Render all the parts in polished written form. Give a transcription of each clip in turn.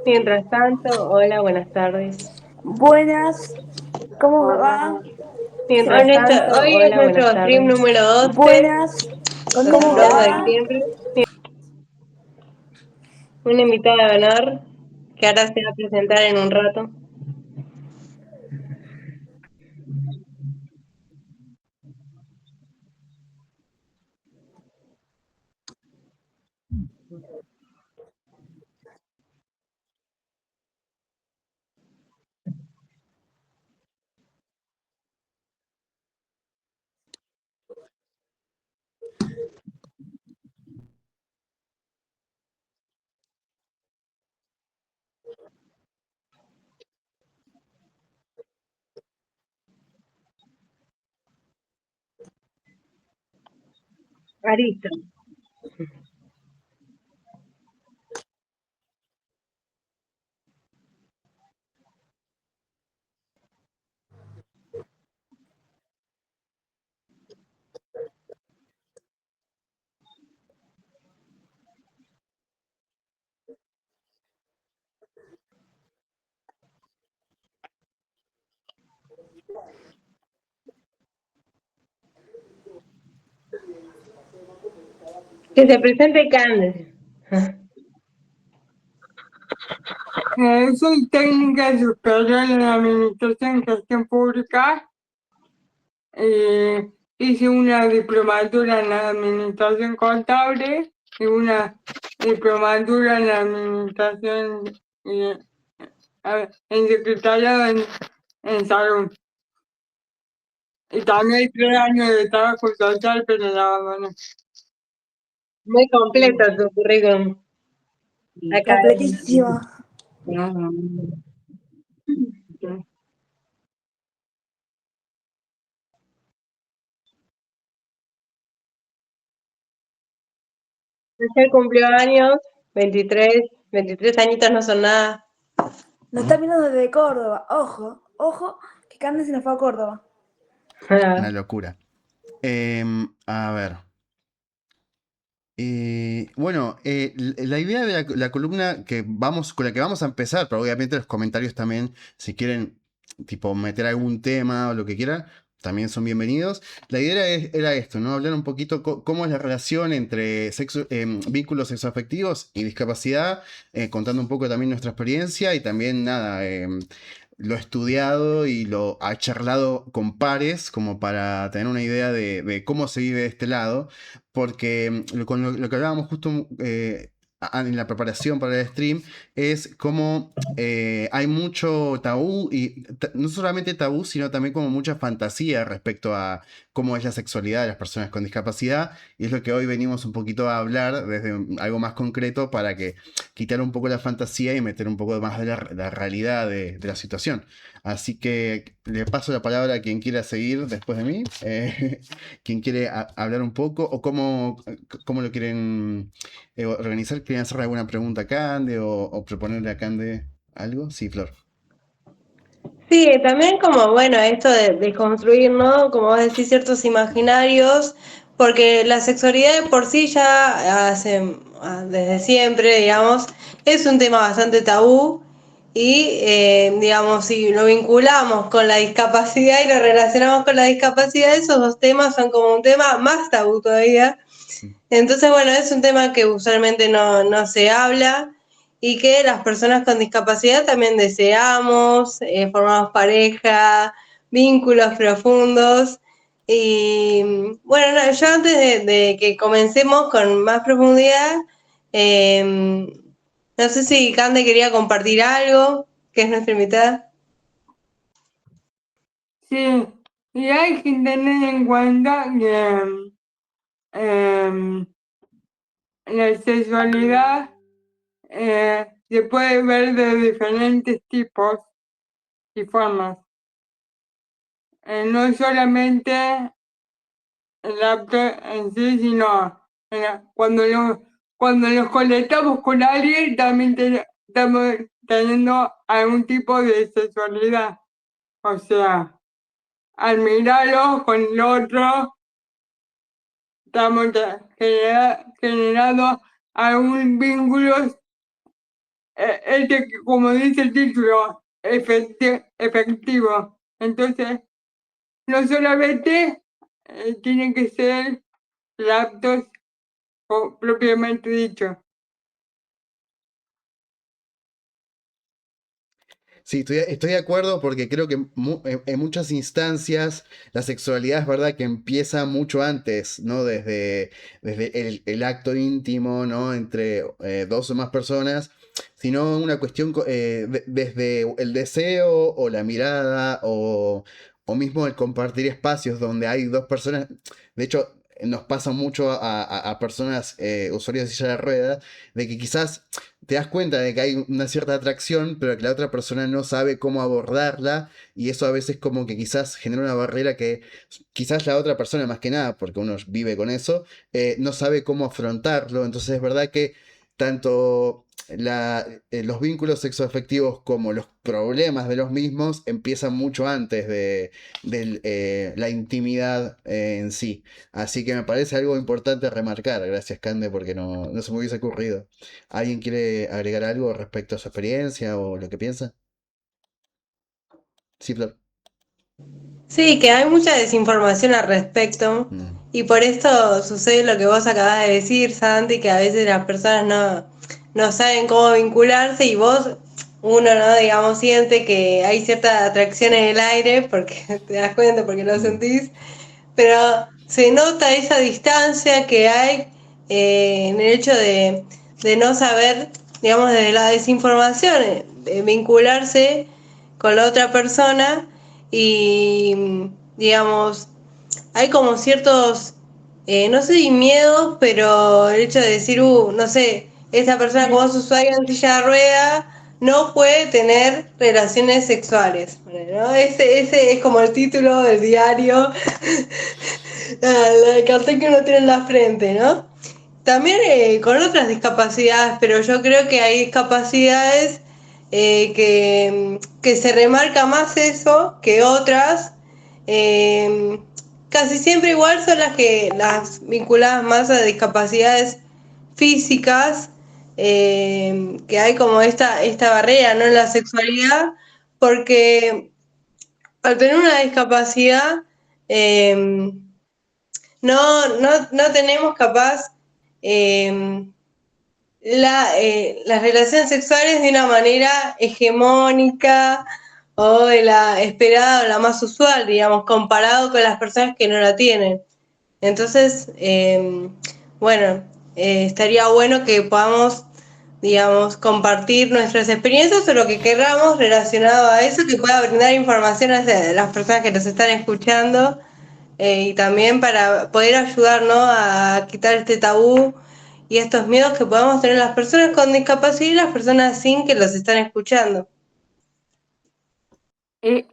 Mientras tanto, hola, buenas tardes. Buenas, ¿cómo va? Mientras tanto, Hoy es hola, nuestro buenas stream tardes. número 12, Buenas, ¿cómo 2 de va? diciembre. Una invitada de honor que ahora se va a presentar en un rato. Arista. Que se presente Candes. Soy técnica superior en Administración y Gestión Pública. Hice una diplomatura en Administración Contable y una diplomatura en Administración y en Secretariado en Salud. Y también 3 años de trabajo social, pero la abandoné. Muy completo tu currículum académico. Completísimo. Ayer cumplió años, 23 añitos no son nada. Nos está mirando desde Córdoba. Ojo, ojo, que Candy se nos fue a Córdoba. Una locura. A ver. Bueno, la idea de la columna con la que vamos a empezar, pero obviamente los comentarios también, si quieren tipo meter algún tema o lo que quieran, también son bienvenidos. La idea era esto, ¿no? Hablar un poquito cómo es la relación entre vínculos sexoafectivos y discapacidad, contando un poco también nuestra experiencia y también nada, lo estudiado y lo ha charlado con pares como para tener una idea de cómo se vive de este lado, porque con lo que hablábamos justo en la preparación para el stream es cómo hay mucho tabú y no solamente tabú, sino también como mucha fantasía respecto a cómo es la sexualidad de las personas con discapacidad, y es lo que hoy venimos un poquito a hablar desde algo más concreto para que quitar un poco la fantasía y meter un poco más de la realidad de la situación. Así que le paso la palabra a quien quiera seguir después de mí, quien quiere hablar un poco o cómo lo quieren organizar. ¿Quieren hacerle alguna pregunta a Cande o proponerle a Cande algo? Sí, Flor. Sí, también como, bueno, esto de construir, ¿no? Como vos decís, ciertos imaginarios, porque la sexualidad de por sí ya desde siempre, digamos, es un tema bastante tabú y, digamos, si lo vinculamos con la discapacidad y lo relacionamos con la discapacidad, esos dos temas son como un tema más tabú todavía. Entonces, bueno, es un tema que usualmente no se habla y que las personas con discapacidad también deseamos, formamos pareja, vínculos profundos. Y bueno, yo antes de que comencemos con más profundidad, no sé si Cande quería compartir algo, que es nuestra invitada. Sí, y hay que tener en cuenta que la sexualidad se puede ver de diferentes tipos y formas. No solamente el acto en sí, sino cuando nos conectamos con alguien también estamos teniendo algún tipo de sexualidad. O sea, al mirarlo con el otro, estamos generando algún vínculo, como dice el título, efectivo. Entonces, no solamente tienen que ser lapsos propiamente dicho. Sí, estoy de acuerdo porque creo que en muchas instancias la sexualidad es verdad que empieza mucho antes, ¿no? Desde el acto íntimo, ¿no? Entre dos o más personas, sino una cuestión desde el deseo o la mirada o mismo el compartir espacios donde hay dos personas. De hecho, nos pasa mucho a personas usuarias de silla de ruedas, de que quizás te das cuenta de que hay una cierta atracción, pero que la otra persona no sabe cómo abordarla, y eso a veces como que quizás genera una barrera que quizás la otra persona, más que nada, porque uno vive con eso, no sabe cómo afrontarlo. Entonces es verdad que tanto los vínculos sexoafectivos como los problemas de los mismos empiezan mucho antes de la intimidad en sí. Así que me parece algo importante remarcar. Gracias, Cande, porque no se me hubiese ocurrido. ¿Alguien quiere agregar algo respecto a su experiencia o lo que piensa? Sí, Flor. Sí, que hay mucha desinformación al respecto Mm. y por esto sucede lo que vos acabas de decir, Santi, que a veces las personas no saben cómo vincularse y uno, ¿no? Digamos, siente que hay cierta atracción en el aire porque te das cuenta, porque lo sentís, pero se nota esa distancia que hay en el hecho de no saber, digamos, de la desinformación, de vincularse con la otra persona y, digamos, hay como ciertos, no sé si miedos, pero el hecho de decir, no sé, esta persona como es usuaria en silla de rueda no puede tener relaciones sexuales. Bueno, ¿no? Ese es como el título del diario, el cartel que uno tiene en la frente, ¿no? También con otras discapacidades, pero yo creo que hay discapacidades que se remarca más eso que otras. Eh, Casi siempre igual son las vinculadas más a discapacidades físicas, que hay como esta barrera, ¿no? En la sexualidad, porque al tener una discapacidad, eh, no tenemos capaz eh, las relaciones sexuales de una manera hegemónica o de la esperada o la más usual, digamos, comparado con las personas que no la tienen. Entonces, bueno, estaría bueno que podamos, digamos, compartir nuestras experiencias o lo que queramos relacionado a eso, que pueda brindar información a las personas que nos están escuchando y también para poder ayudar, ¿no? A quitar este tabú y estos miedos que podamos tener las personas con discapacidad y las personas sin que los están escuchando. Eh,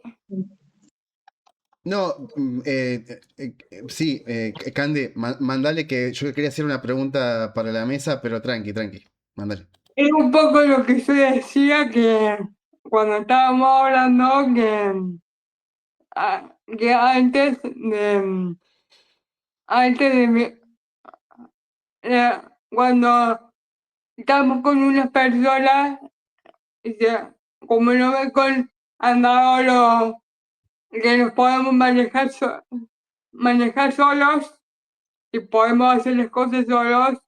No, sí, Cande, mandale que yo quería hacer una pregunta para la mesa, pero tranqui, mandale. Es un poco lo que yo decía que cuando estábamos hablando que antes de cuando estamos con unas personas, como no ve con andadores que nos podemos manejar solos y podemos hacer las cosas solos,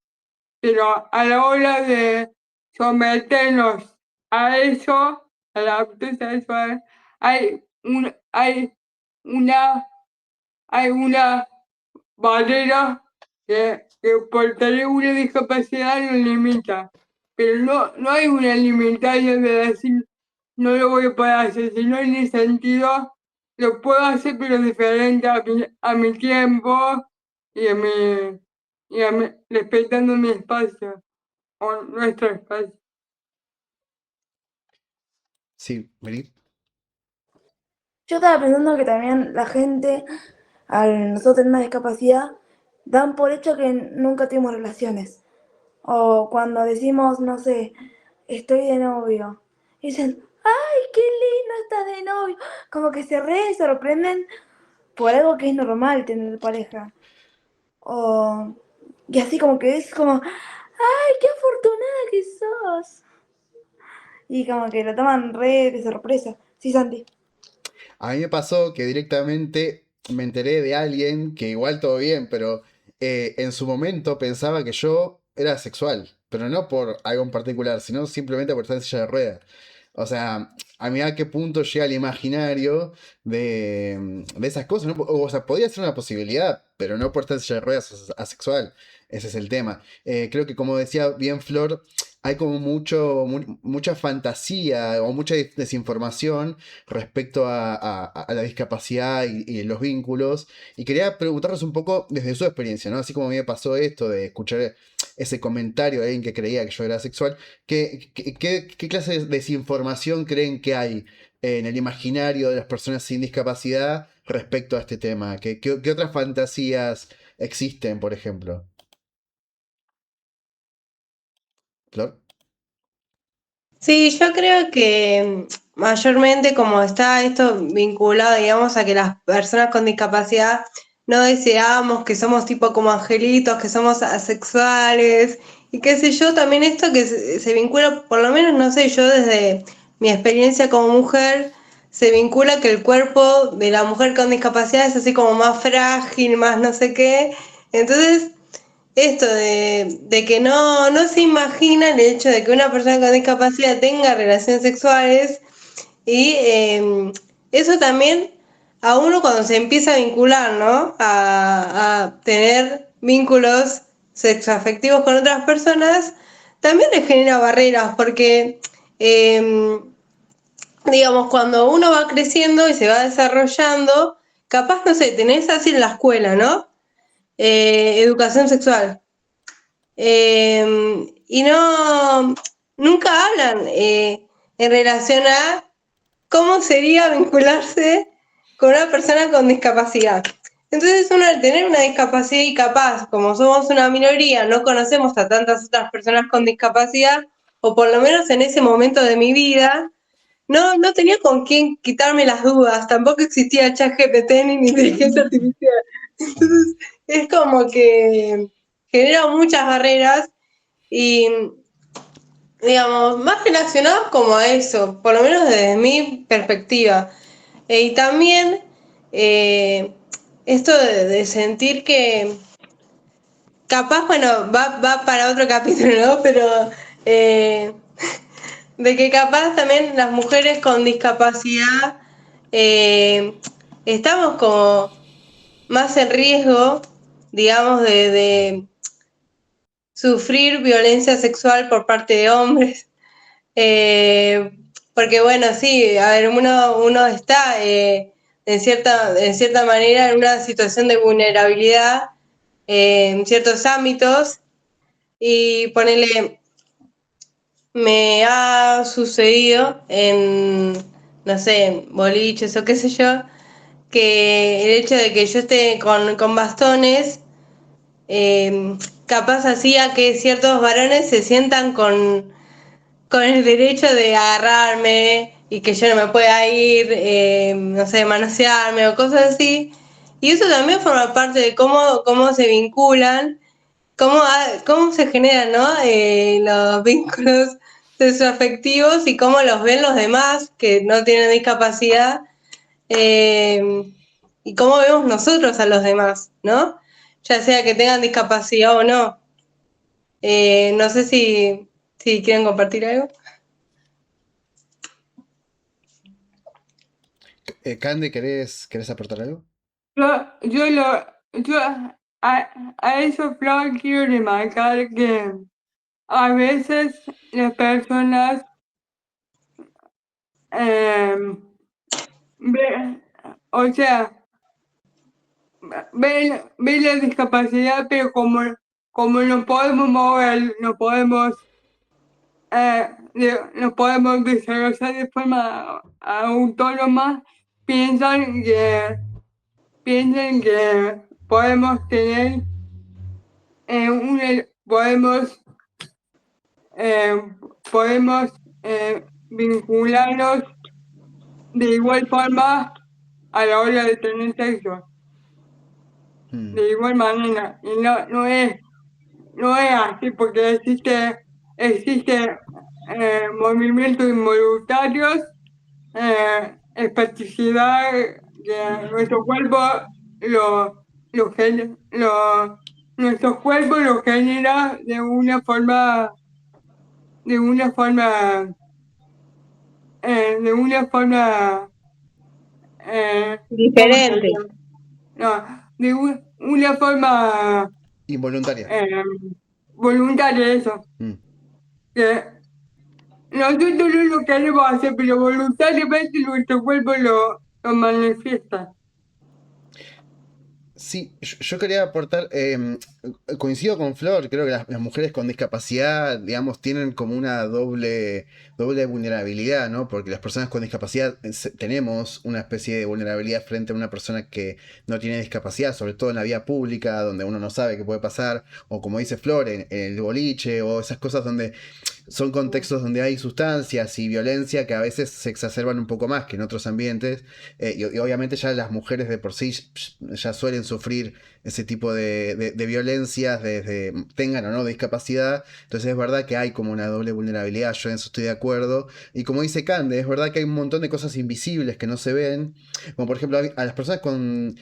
pero a la hora de someternos a eso, a la acto sexual, hay una, hay una barrera que por tener una discapacidad nos limita. Pero no hay una limitación de decir no lo voy a poder hacer, sino en el sentido lo puedo hacer pero diferente a mi tiempo y respetando mi espacio o nuestro espacio. Sí, vení. Yo estaba pensando que también la gente, al nosotros tener una discapacidad, dan por hecho que nunca tuvimos relaciones. O cuando decimos, no sé, estoy de novio, dicen, ¡ay, qué lindo estás de novio! Como que se re sorprenden por algo que es normal tener pareja. Y así como que es como, ¡ay, qué afortunada que sos! Y como que lo toman re de sorpresa. Sí, Santi. A mí me pasó que directamente me enteré de alguien que igual todo bien, pero en su momento pensaba que yo era sexual, pero no por algo en particular, sino simplemente por estar en silla de ruedas. O sea, a mí a qué punto llega el imaginario de esas cosas, ¿no? O sea, podría ser una posibilidad, pero no por estar en silla de ruedas asexual. Ese es el tema. Creo que como decía bien Flor, hay como mucha fantasía o mucha desinformación respecto a la discapacidad y los vínculos. Y quería preguntarles un poco desde su experiencia, ¿no? Así como a mí me pasó esto de escuchar ese comentario de alguien que creía que yo era sexual, ¿qué clase de desinformación creen que hay en el imaginario de las personas sin discapacidad respecto a este tema? ¿Qué otras fantasías existen, por ejemplo? ¿Flor? Sí, yo creo que mayormente como está esto vinculado, digamos, a que las personas con discapacidad no deseamos que somos tipo como angelitos, que somos asexuales y qué sé yo, también esto que se vincula, por lo menos no sé, yo desde mi experiencia como mujer, se vincula que el cuerpo de la mujer con discapacidad es así como más frágil, más no sé qué. Entonces, esto de que no se imagina el hecho de que una persona con discapacidad tenga relaciones sexuales y eso también a uno cuando se empieza a vincular, ¿no? A tener vínculos sexoafectivos con otras personas, también le genera barreras porque, digamos, cuando uno va creciendo y se va desarrollando, capaz, no sé, tenés así en la escuela, ¿no? Educación sexual. Y nunca hablan en relación a cómo sería vincularse con una persona con discapacidad. Entonces uno al tener una discapacidad y capaz, como somos una minoría, no conocemos a tantas otras personas con discapacidad, o por lo menos en ese momento de mi vida, no tenía con quién quitarme las dudas, tampoco existía ChatGPT ni inteligencia artificial. Entonces es como que genera muchas barreras y, digamos, más relacionados como a eso, por lo menos desde mi perspectiva. Y también eh, esto de sentir que, capaz, bueno, va para otro capítulo, ¿no? Pero eh, de que capaz también las mujeres con discapacidad estamos como más en riesgo, digamos, de sufrir violencia sexual por parte de hombres. Eh, Porque bueno, sí, a ver, uno está en cierta manera en una situación de vulnerabilidad en ciertos ámbitos y ponele, me ha sucedido en, no sé, en boliches o qué sé yo, que el hecho de que yo esté con bastones capaz hacía que ciertos varones se sientan con el derecho de agarrarme y que yo no me pueda ir, no sé, manosearme o cosas así. Y eso también forma parte de cómo se vinculan, cómo se generan, ¿no? Los vínculos sexoafectivos y cómo los ven los demás que no tienen discapacidad y cómo vemos nosotros a los demás, ¿no? Ya sea que tengan discapacidad o no. No sé si quieren compartir algo. Cande, ¿querés aportar algo? Yo a eso, Flor, quiero remarcar que a veces las personas em, o sea, ven la discapacidad, pero como no podemos mover, no podemos desarrollar de forma autónoma, piensan que, piensan que podemos tener podemos, podemos vincularnos de igual forma a la hora de tener sexo. De igual manera, y no es así porque existe movimientos involuntarios, especificidad que nuestro cuerpo nuestro cuerpo lo genera de una forma, de una forma, de una forma, ¿cómo Diferente. sería? No, de una forma Involuntaria. voluntaria, eso. Que nosotros no lo queremos hacer, pero voluntariamente nuestro cuerpo lo manifiesta. Sí, yo quería aportar, coincido con Flor, creo que las mujeres con discapacidad, digamos, tienen como una doble vulnerabilidad, ¿no? Porque las personas con discapacidad tenemos una especie de vulnerabilidad frente a una persona que no tiene discapacidad, sobre todo en la vía pública, donde uno no sabe qué puede pasar, o como dice Flor, en el boliche, o esas cosas donde son contextos donde hay sustancias y violencia que a veces se exacerban un poco más que en otros ambientes. Y obviamente ya las mujeres de por sí ya suelen sufrir ese tipo de violencias desde tengan o no discapacidad. Entonces es verdad que hay como una doble vulnerabilidad, yo en eso estoy de acuerdo. Y como dice Cande, es verdad que hay un montón de cosas invisibles que no se ven, como por ejemplo a las personas con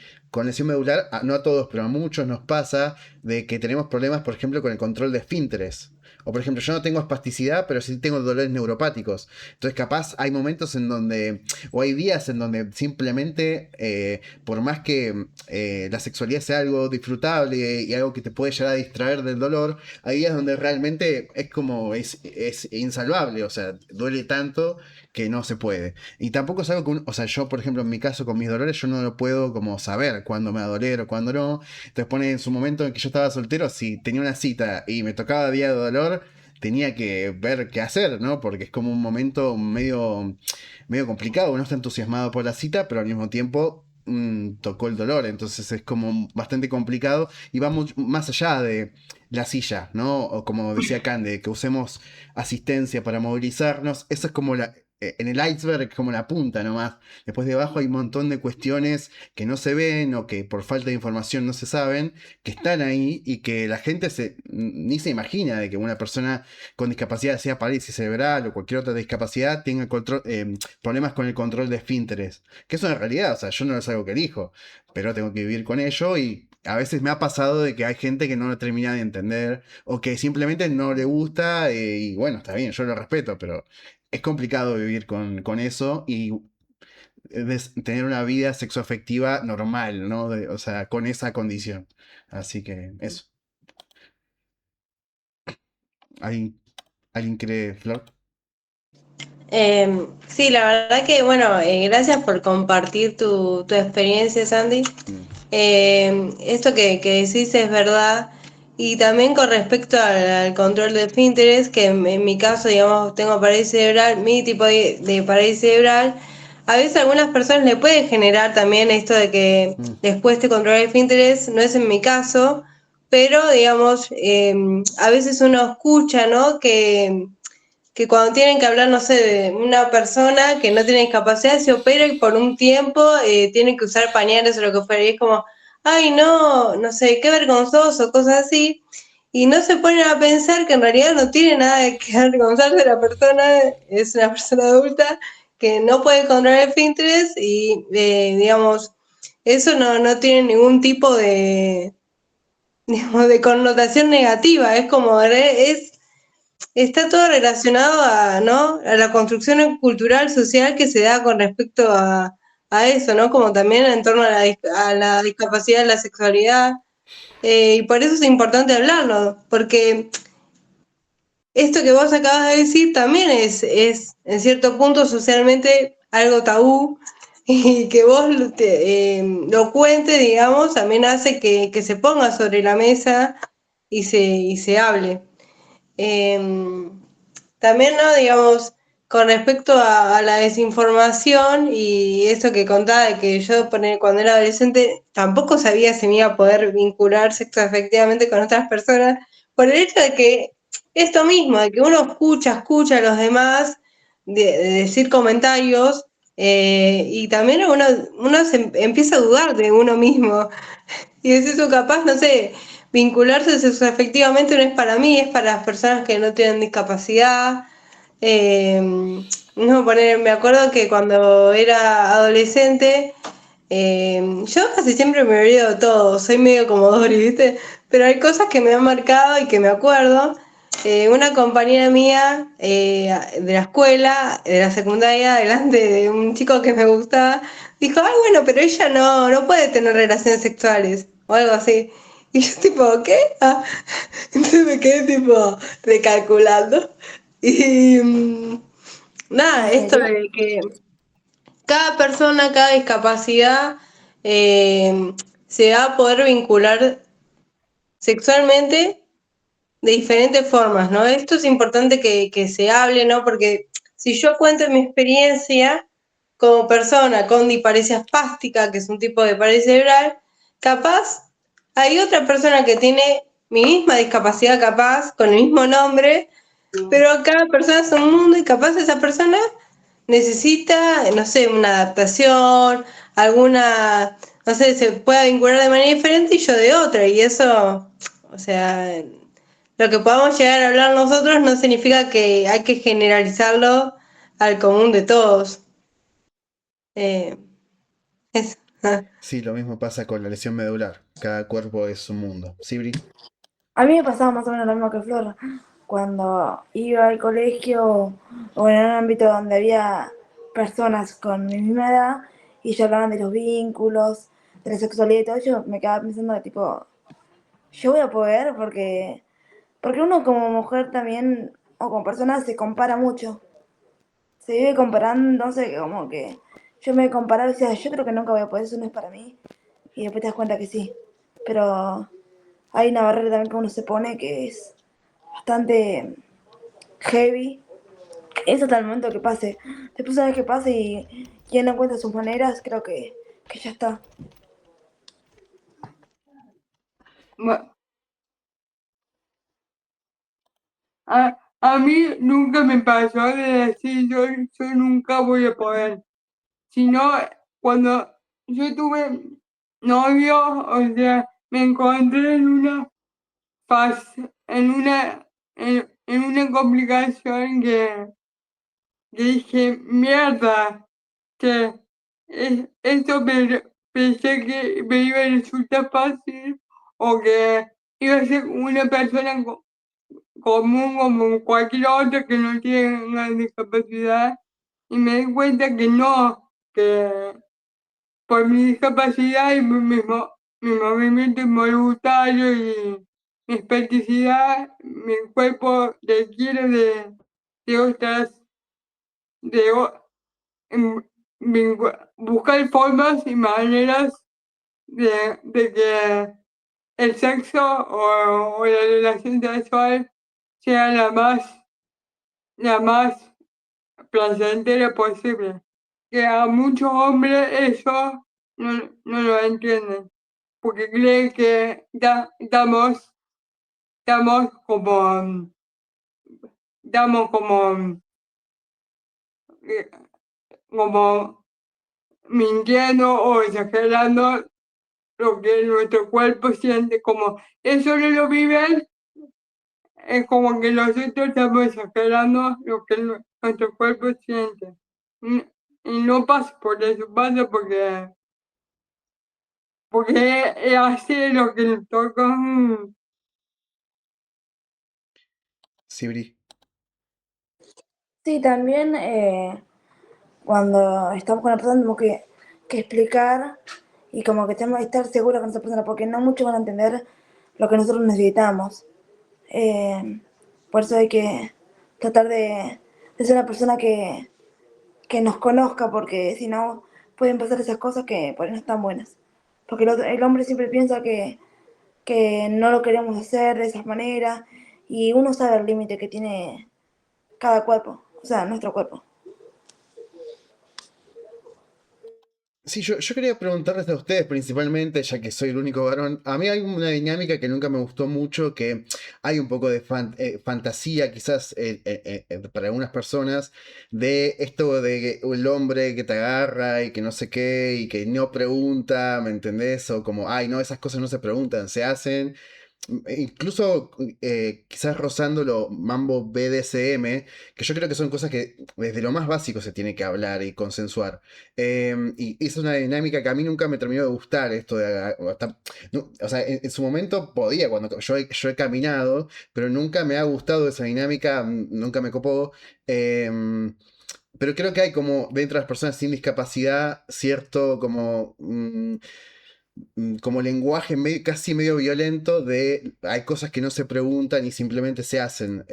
lesión medular, no a todos, pero a muchos nos pasa de que tenemos problemas, por ejemplo, con el control de esfínteres. O por ejemplo, yo no tengo espasticidad, pero sí tengo dolores neuropáticos. Entonces capaz hay momentos en donde, o hay días en donde simplemente, por más que la sexualidad sea algo disfrutable y algo que te puede llegar a distraer del dolor, hay días donde realmente es como, es insalvable, o sea, duele tanto que no se puede. Y tampoco es algo que, o sea, yo por ejemplo en mi caso con mis dolores, yo no lo puedo como saber cuándo me va a doler o cuándo no. Entonces pone en su momento en que yo estaba soltero, si tenía una cita y me tocaba día de dolor, tenía que ver qué hacer, ¿no? Porque es como un momento medio complicado. Uno está entusiasmado por la cita, pero al mismo tiempo tocó el dolor. Entonces es como bastante complicado y va más allá de la silla, ¿no? O como decía Cande, que usemos asistencia para movilizarnos. Eso es como en el iceberg, como la punta nomás. Después de abajo hay un montón de cuestiones que no se ven o que por falta de información no se saben, que están ahí y que la gente ni se imagina de que una persona con discapacidad, sea parálisis cerebral o cualquier otra discapacidad, tenga problemas con el control de esfínteres. Que eso en realidad, o sea, yo no es algo que elijo, pero tengo que vivir con ello y a veces me ha pasado de que hay gente que no lo termina de entender o que simplemente no le gusta y bueno, está bien, yo lo respeto, pero es complicado vivir con eso y tener una vida sexoafectiva normal, ¿no? O sea, con esa condición. Así que eso. ¿Alguien cree, Flor? Sí, la verdad que, bueno, gracias por compartir tu experiencia, Sandy. Esto que decís es verdad. Y también con respecto al control de esfínteres, que en mi caso, digamos, tengo parálisis cerebral, mi tipo de parálisis cerebral, a veces a algunas personas le puede generar también esto de que después te control de esfínteres, no es en mi caso, pero digamos, a veces uno escucha, ¿no? Que cuando tienen que hablar, no sé, de una persona que no tiene discapacidad, se opera y por un tiempo tienen que usar pañales o lo que fuera. Y es como, ay, no, no sé, qué vergonzoso, cosas así. Y no se ponen a pensar que en realidad no tiene nada de que avergonzarse la persona, es una persona adulta que no puede controlar el esfínteres y, digamos, eso no tiene ningún tipo de, digamos, de connotación negativa. Es como, está todo relacionado a, ¿no? A la construcción cultural, social que se da con respecto a eso, ¿no? Como también en torno a la discapacidad, la sexualidad. Y por eso es importante hablarlo, porque esto que vos acabas de decir también es en cierto punto socialmente algo tabú y que vos lo cuentes, digamos, también hace que se ponga sobre la mesa y se hable. También, ¿no? Digamos, con respecto a la desinformación y eso que contaba de que yo cuando era adolescente tampoco sabía si me iba a poder vincular sexoafectivamente con otras personas, por el hecho de que esto mismo, de que uno escucha a los demás de decir comentarios Y también uno se empieza a dudar de uno mismo. Y decís, tú capaz, no sé, vincularse sexoafectivamente no es para mí, es para las personas que no tienen discapacidad. Eh, no, me acuerdo que cuando era adolescente, yo casi siempre me olvido todo, soy medio como Dory, ¿viste? Pero hay cosas que me han marcado y que me acuerdo. Una compañera mía de la escuela, de la secundaria, delante de un chico que me gustaba, dijo, ay, bueno, pero ella no puede tener relaciones sexuales, o algo así. Y yo tipo, ¿qué? Ah. Entonces me quedé tipo recalculando. Y nada, ¿En esto serio? de que cada persona, cada discapacidad se va a poder vincular sexualmente de diferentes formas, ¿no? Esto es importante que se hable, ¿no? Porque si yo cuento mi experiencia como persona con diparesia espástica, que es un tipo de parálisis cerebral, capaz hay otra persona que tiene mi misma discapacidad, capaz, con el mismo nombre, pero cada persona es un mundo y capaz esa persona necesita, no sé, una adaptación, alguna, no sé, se pueda vincular de manera diferente y yo de otra. Y eso, o sea, lo que podamos llegar a hablar nosotros no significa que hay que generalizarlo al común de todos. Eh, eso. Sí, lo mismo pasa con la lesión medular. Cada cuerpo es un mundo. ¿Sí, Bri? A mí me pasaba más o menos lo mismo que Flor. Cuando iba al colegio o en un ámbito donde había personas con mi misma edad y ya hablaban de los vínculos, de la sexualidad y todo, yo me quedaba pensando de tipo, yo voy a poder porque uno como mujer también o como persona se compara mucho. Se vive comparando, entonces como que yo me comparaba y decía, yo creo que nunca voy a poder, eso no es para mí. Y después te das cuenta que sí. Pero hay una barrera también que uno se pone que es bastante heavy. Eso hasta el momento que pase. Después una vez que pase y quien no encuentra sus maneras, creo que ya está. Bu- A mí nunca me pasó de decir yo nunca voy a poder, sino cuando yo tuve novio, o sea, me encontré en una en una complicación que dije, mierda, que esto pensé que me iba a resultar fácil o que iba a ser una persona común como cualquier otro que no tiene una discapacidad y me di cuenta que no, que por mi discapacidad y mi movimiento involuntario y mi especificidad, mi cuerpo requiere de otras, de em, buscar formas y maneras de que el sexo o la relación sexual sea la más placentera posible. Que a muchos hombres eso no lo entienden, porque creen que damos como, damos eh, como mintiendo o exagerando lo que nuestro cuerpo siente, como eso no lo viven, es como que nosotros estamos exagerando lo que nuestro cuerpo siente. Y y no pasa por eso, pasa porque es así lo que nos toca. Sí, Bri. Sí, también cuando estamos con la persona tenemos que explicar y como que tenemos que estar seguros con esa persona porque no muchos van a entender lo que nosotros necesitamos. Eh, por eso hay que tratar de ser una persona que nos conozca porque si no pueden pasar esas cosas que por ahí no están buenas. Porque el hombre siempre piensa que no lo queremos hacer de esas maneras y uno sabe el límite que tiene cada cuerpo, o sea, nuestro cuerpo. Sí, yo quería preguntarles a ustedes principalmente, ya que soy el único varón. A mí hay una dinámica que nunca me gustó mucho, que hay un poco de fantasía quizás para algunas personas, de esto de que el hombre que te agarra y que no sé qué, y que no pregunta, ¿me entendés? O como, ay, no, esas cosas no se preguntan, se hacen. Incluso quizás rozándolo mambo BDSM, que yo creo que son cosas que desde lo más básico se tiene que hablar y consensuar. Y es una dinámica que a mí nunca me terminó de gustar esto de... o sea, en su momento podía, cuando yo he caminado, pero nunca me ha gustado esa dinámica, nunca me copó. Pero creo que hay como dentro de las personas sin discapacidad cierto como... como lenguaje casi medio violento de hay cosas que no se preguntan y simplemente se hacen.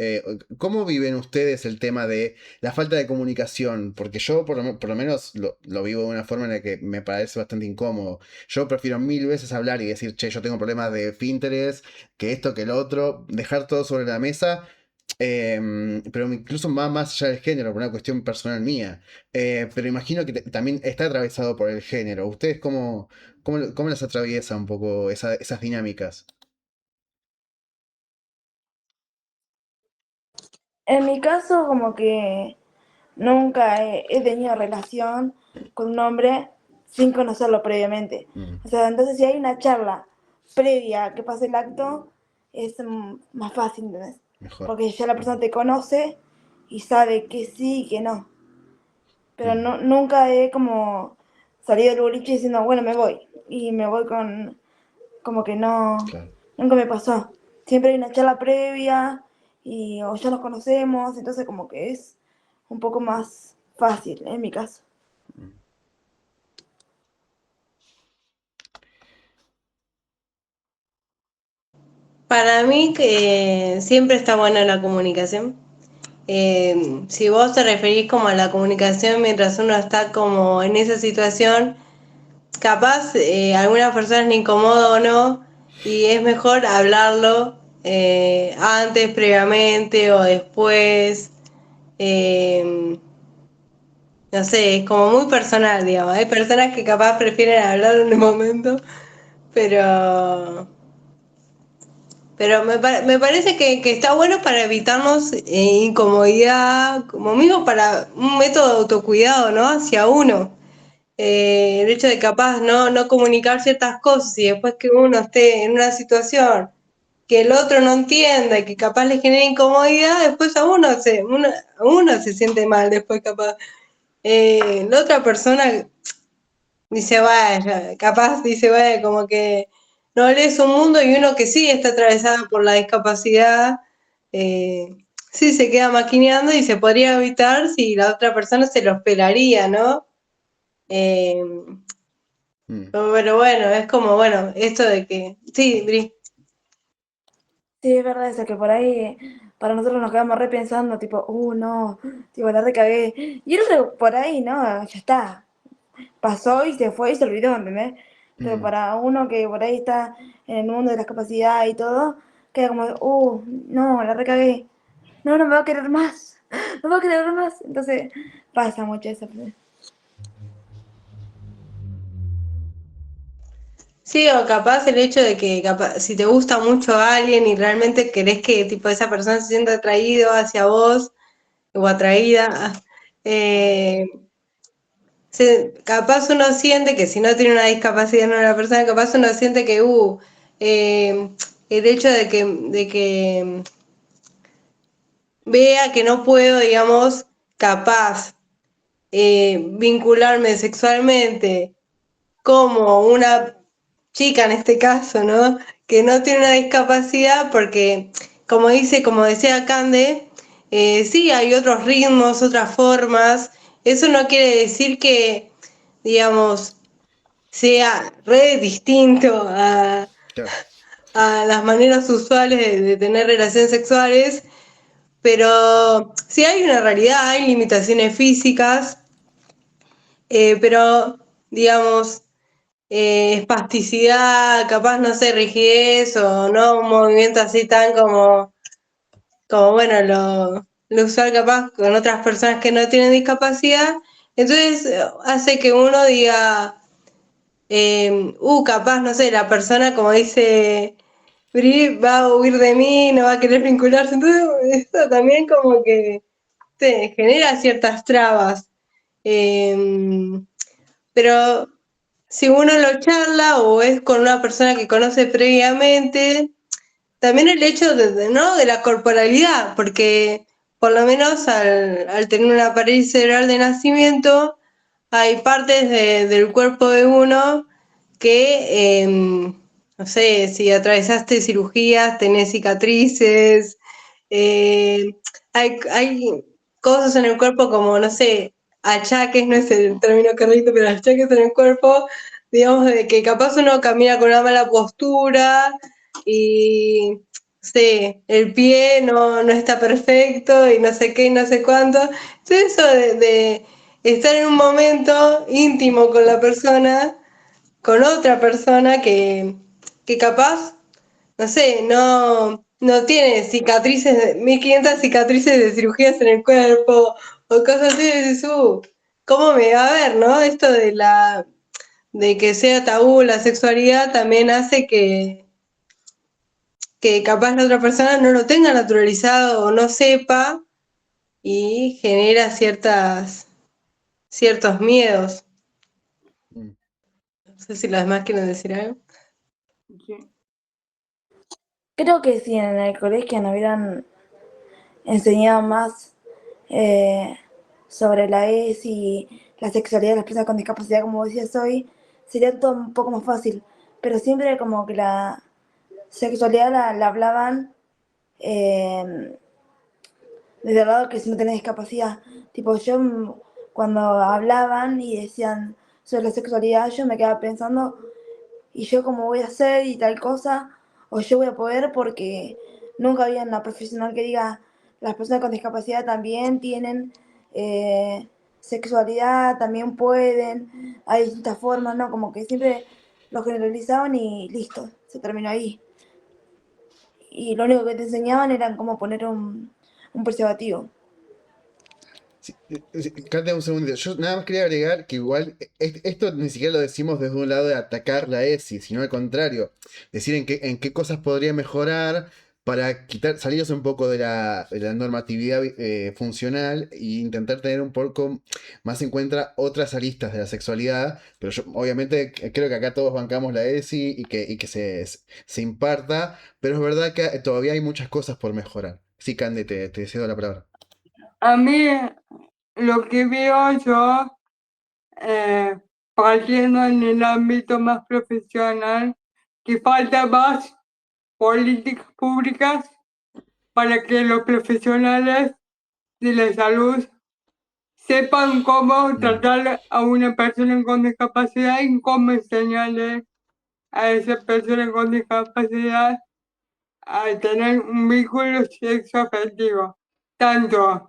¿Cómo viven ustedes el tema de la falta de comunicación? Porque yo por lo menos lo vivo de una forma en la que me parece bastante incómodo. Yo prefiero mil veces hablar y decir, che, yo tengo problemas de Pinterest, que esto, que el otro, dejar todo sobre la mesa. Pero incluso más allá del género, por una cuestión personal mía. Pero imagino que también está atravesado por el género. ¿Ustedes cómo las atraviesa un poco esas dinámicas? En mi caso, como que nunca he tenido relación con un hombre sin conocerlo previamente. Mm, O sea, entonces si hay una charla previa a que pase el acto, es más fácil, ¿entendés? mejor. Porque ya la persona te conoce y sabe que sí y que no. Pero Mm, no, nunca he como salido del boliche diciendo, bueno, me voy. Y me voy con, como que no, claro. nunca me pasó. Siempre hay una charla previa y o ya nos conocemos, entonces como que es un poco más fácil en mi caso. Mm. Para mí que siempre está buena la comunicación. Si vos te referís como a la comunicación mientras uno está como en esa situación, capaz algunas personas le incomoda o no, y es mejor hablarlo antes, previamente o después. Eh, no sé, es como muy personal, digamos. Hay personas que capaz prefieren hablar en el momento, pero me parece que está bueno para evitarnos incomodidad, como mismo para un método de autocuidado, ¿no? Hacia uno. El hecho de capaz no comunicar ciertas cosas y después que uno esté en una situación que el otro no entienda y que capaz le genere incomodidad, después uno se siente mal después capaz. La otra persona dice, vaya, capaz dice, vaya, como que no es un mundo y uno que sí está atravesado por la discapacidad, eh, sí se queda maquineando y se podría evitar si la otra persona se lo esperaría, ¿no? Eh, Mm. pero bueno, es como, bueno, esto de que, sí, Bri. Sí, es verdad eso, que por ahí para nosotros nos quedamos repensando, tipo, no, tipo, la recagué. Y el otro por ahí, no, ya está, pasó y se fue y se olvidó, ¿entendés? Pero Mm. para uno que por ahí está en el mundo de las capacidades y todo, queda como, no, la recagué. No, no me va a querer más. No me va a querer más. Entonces pasa mucho eso. Sí, o capaz el hecho de que capaz, si te gusta mucho a alguien y realmente querés que tipo esa persona se sienta atraído hacia vos o atraída, eh, capaz uno siente que si no tiene una discapacidad en una persona, capaz uno siente que eh, el hecho de que vea que no puedo, digamos, capaz vincularme sexualmente como una chica en este caso, ¿no? Que no tiene una discapacidad porque, como decía Cande, sí, hay otros ritmos, otras formas. Eso no quiere decir que, digamos, sea re distinto Claro. a las maneras usuales de tener relaciones sexuales, pero sí hay una realidad, hay limitaciones físicas, pero, digamos, espasticidad, capaz, no sé, rigidez o no un movimiento así tan como bueno, lo usual capaz con otras personas que no tienen discapacidad. Entonces hace que uno diga, capaz, no sé, la persona, como dice Bri, va a huir de mí, no va a querer vincularse. Entonces, esto también como que te genera ciertas trabas. Eh, pero si uno lo charla o es con una persona que conoce previamente, también el hecho ¿no? de la corporalidad, porque por lo menos al tener una parálisis cerebral de nacimiento, hay partes del cuerpo de uno que, no sé, si atravesaste cirugías, tenés cicatrices, eh, hay cosas en el cuerpo como, no sé, achaques, no es el término correcto, pero achaques en el cuerpo, digamos, de que capaz uno camina con una mala postura y, no sé, el pie no está perfecto y no sé qué y no sé cuánto. Entonces eso de estar en un momento íntimo con la persona, con otra persona que capaz, no sé, no tiene cicatrices, 1500 cicatrices de cirugías en el cuerpo o cosas así, dices, ¿cómo me va a ver, no? Esto de que sea tabú la sexualidad también hace que capaz la otra persona no lo tenga naturalizado o no sepa y genera ciertos miedos. Mm. No sé si los demás quieren decir algo. Sí. Creo que si en el colegio nos hubieran enseñado más sobre la ESI y la sexualidad de las personas con discapacidad, como decías hoy, sería todo un poco más fácil. Pero siempre como que la sexualidad la hablaban eh, desde el lado que si no tenés discapacidad. Tipo, yo cuando hablaban y decían sobre la sexualidad, yo me quedaba pensando, ¿y yo cómo voy a hacer y tal cosa? O yo voy a poder porque nunca había una profesional que diga, las personas con discapacidad también tienen eh, sexualidad, también pueden, hay distintas formas, ¿no? Como que siempre lo generalizaban y listo, se terminó ahí. Y lo único que te enseñaban era cómo poner un preservativo. Sí, Cate, un segundito. Yo nada más quería agregar que igual esto ni siquiera lo decimos desde un lado de atacar la ESI, sino al contrario, decir en qué cosas podría mejorar para salirse un poco de la normatividad funcional e intentar tener un poco más en cuenta otras aristas de la sexualidad. Pero yo obviamente creo que acá todos bancamos la ESI y que se imparta, pero es verdad que todavía hay muchas cosas por mejorar. Sí, Cande, te cedo la palabra. A mí lo que veo yo, eh, partiendo en el ámbito más profesional, que falta más políticas públicas para que los profesionales de la salud sepan cómo tratar a una persona con discapacidad y cómo enseñarle a esa persona con discapacidad a tener un vínculo sexoafectivo, tanto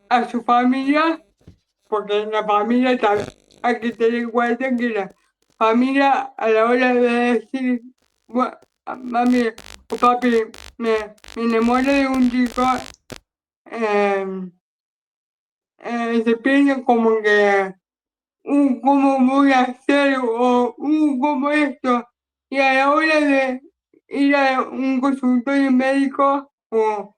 a su familia, porque en la familia también hay que tener en cuenta que la familia a la hora de decir, "Bueno, mami o papi, me enamoro de un chico", eh, se piensa como que cómo voy a hacer o cómo esto. Y a la hora de ir a un consultorio médico o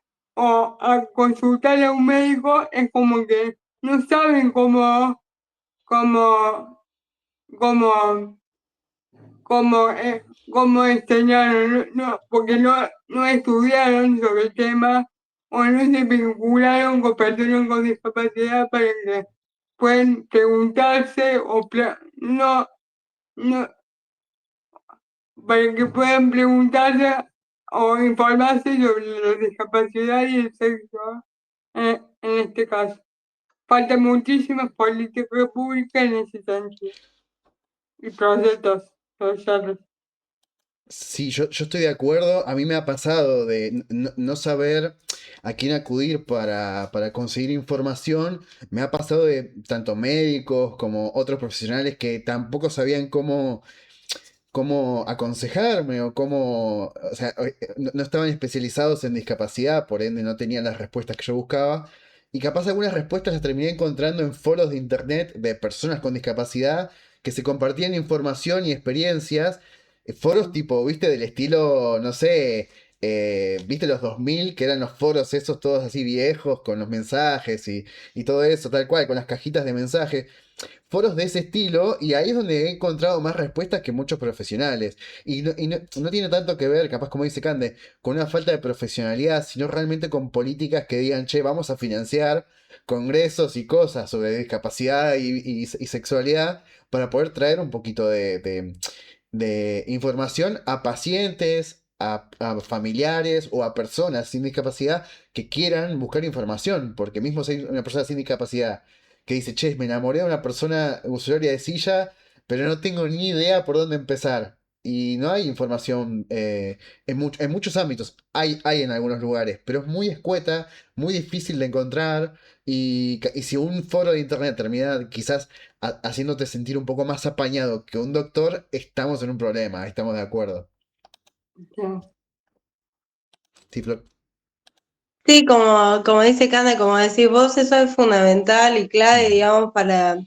a consultar a un médico es como que no saben cómo, cómo, cómo enseñaron, porque no estudiaron sobre el tema o no se vincularon con personas con discapacidad para que pueden preguntarse no, para que puedan preguntarse o informarse sobre la discapacidad y el sexo en este caso. Falta muchísimas políticas públicas en ese sentido y proyectos sociales. Sí, yo estoy de acuerdo. A mí me ha pasado de no saber a quién acudir para conseguir información. Me ha pasado de tanto médicos como otros profesionales que tampoco sabían cómo aconsejarme o o sea, no estaban especializados en discapacidad, por ende no tenían las respuestas que yo buscaba. Y capaz algunas respuestas las terminé encontrando en foros de internet de personas con discapacidad que se compartían información y experiencias, foros tipo, viste, del estilo, no sé, viste los 2000 que eran los foros esos todos así viejos, con los mensajes y todo eso, tal cual, con las cajitas de mensajes foros de ese estilo y ahí es donde he encontrado más respuestas que muchos profesionales. No tiene tanto que ver, capaz como dice Cande, con una falta de profesionalidad, sino realmente con políticas que digan, che, vamos a financiar congresos y cosas sobre discapacidad y sexualidad para poder traer un poquito de información a pacientes, a familiares o a personas sin discapacidad que quieran buscar información, porque mismo si hay una persona sin discapacidad que dice, che, me enamoré de una persona usuaria de silla, pero no tengo ni idea por dónde empezar. Y no hay información en muchos ámbitos, hay en algunos lugares, pero es muy escueta, muy difícil de encontrar. Y si un foro de internet termina quizás haciéndote sentir un poco más apañado que un doctor, estamos en un problema, estamos de acuerdo. Sí. Sí, Flor. Sí, como dice Cande, como decís vos, eso es fundamental y clave, digamos, para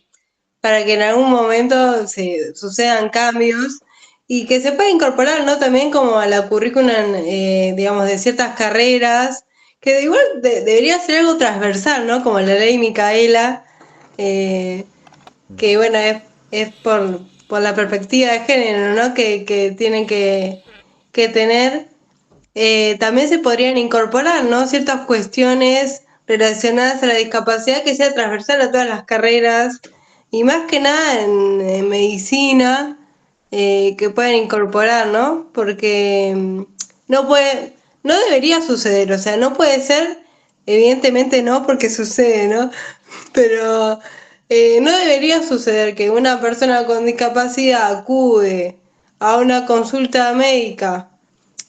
que en algún momento se sucedan cambios y que se pueda incorporar, ¿no? También como a la currículum, digamos, de ciertas carreras, que de igual debería ser algo transversal, ¿no? Como la ley Micaela, que bueno, es por la perspectiva de género, ¿no? Que tienen que tener. También se podrían incorporar, ¿no? Ciertas cuestiones relacionadas a la discapacidad que sea transversal a todas las carreras y más que nada en medicina que puedan incorporar, ¿no? Porque no debería suceder, o sea, no puede ser, evidentemente no, porque sucede, ¿no? Pero no debería suceder que una persona con discapacidad acude a una consulta médica,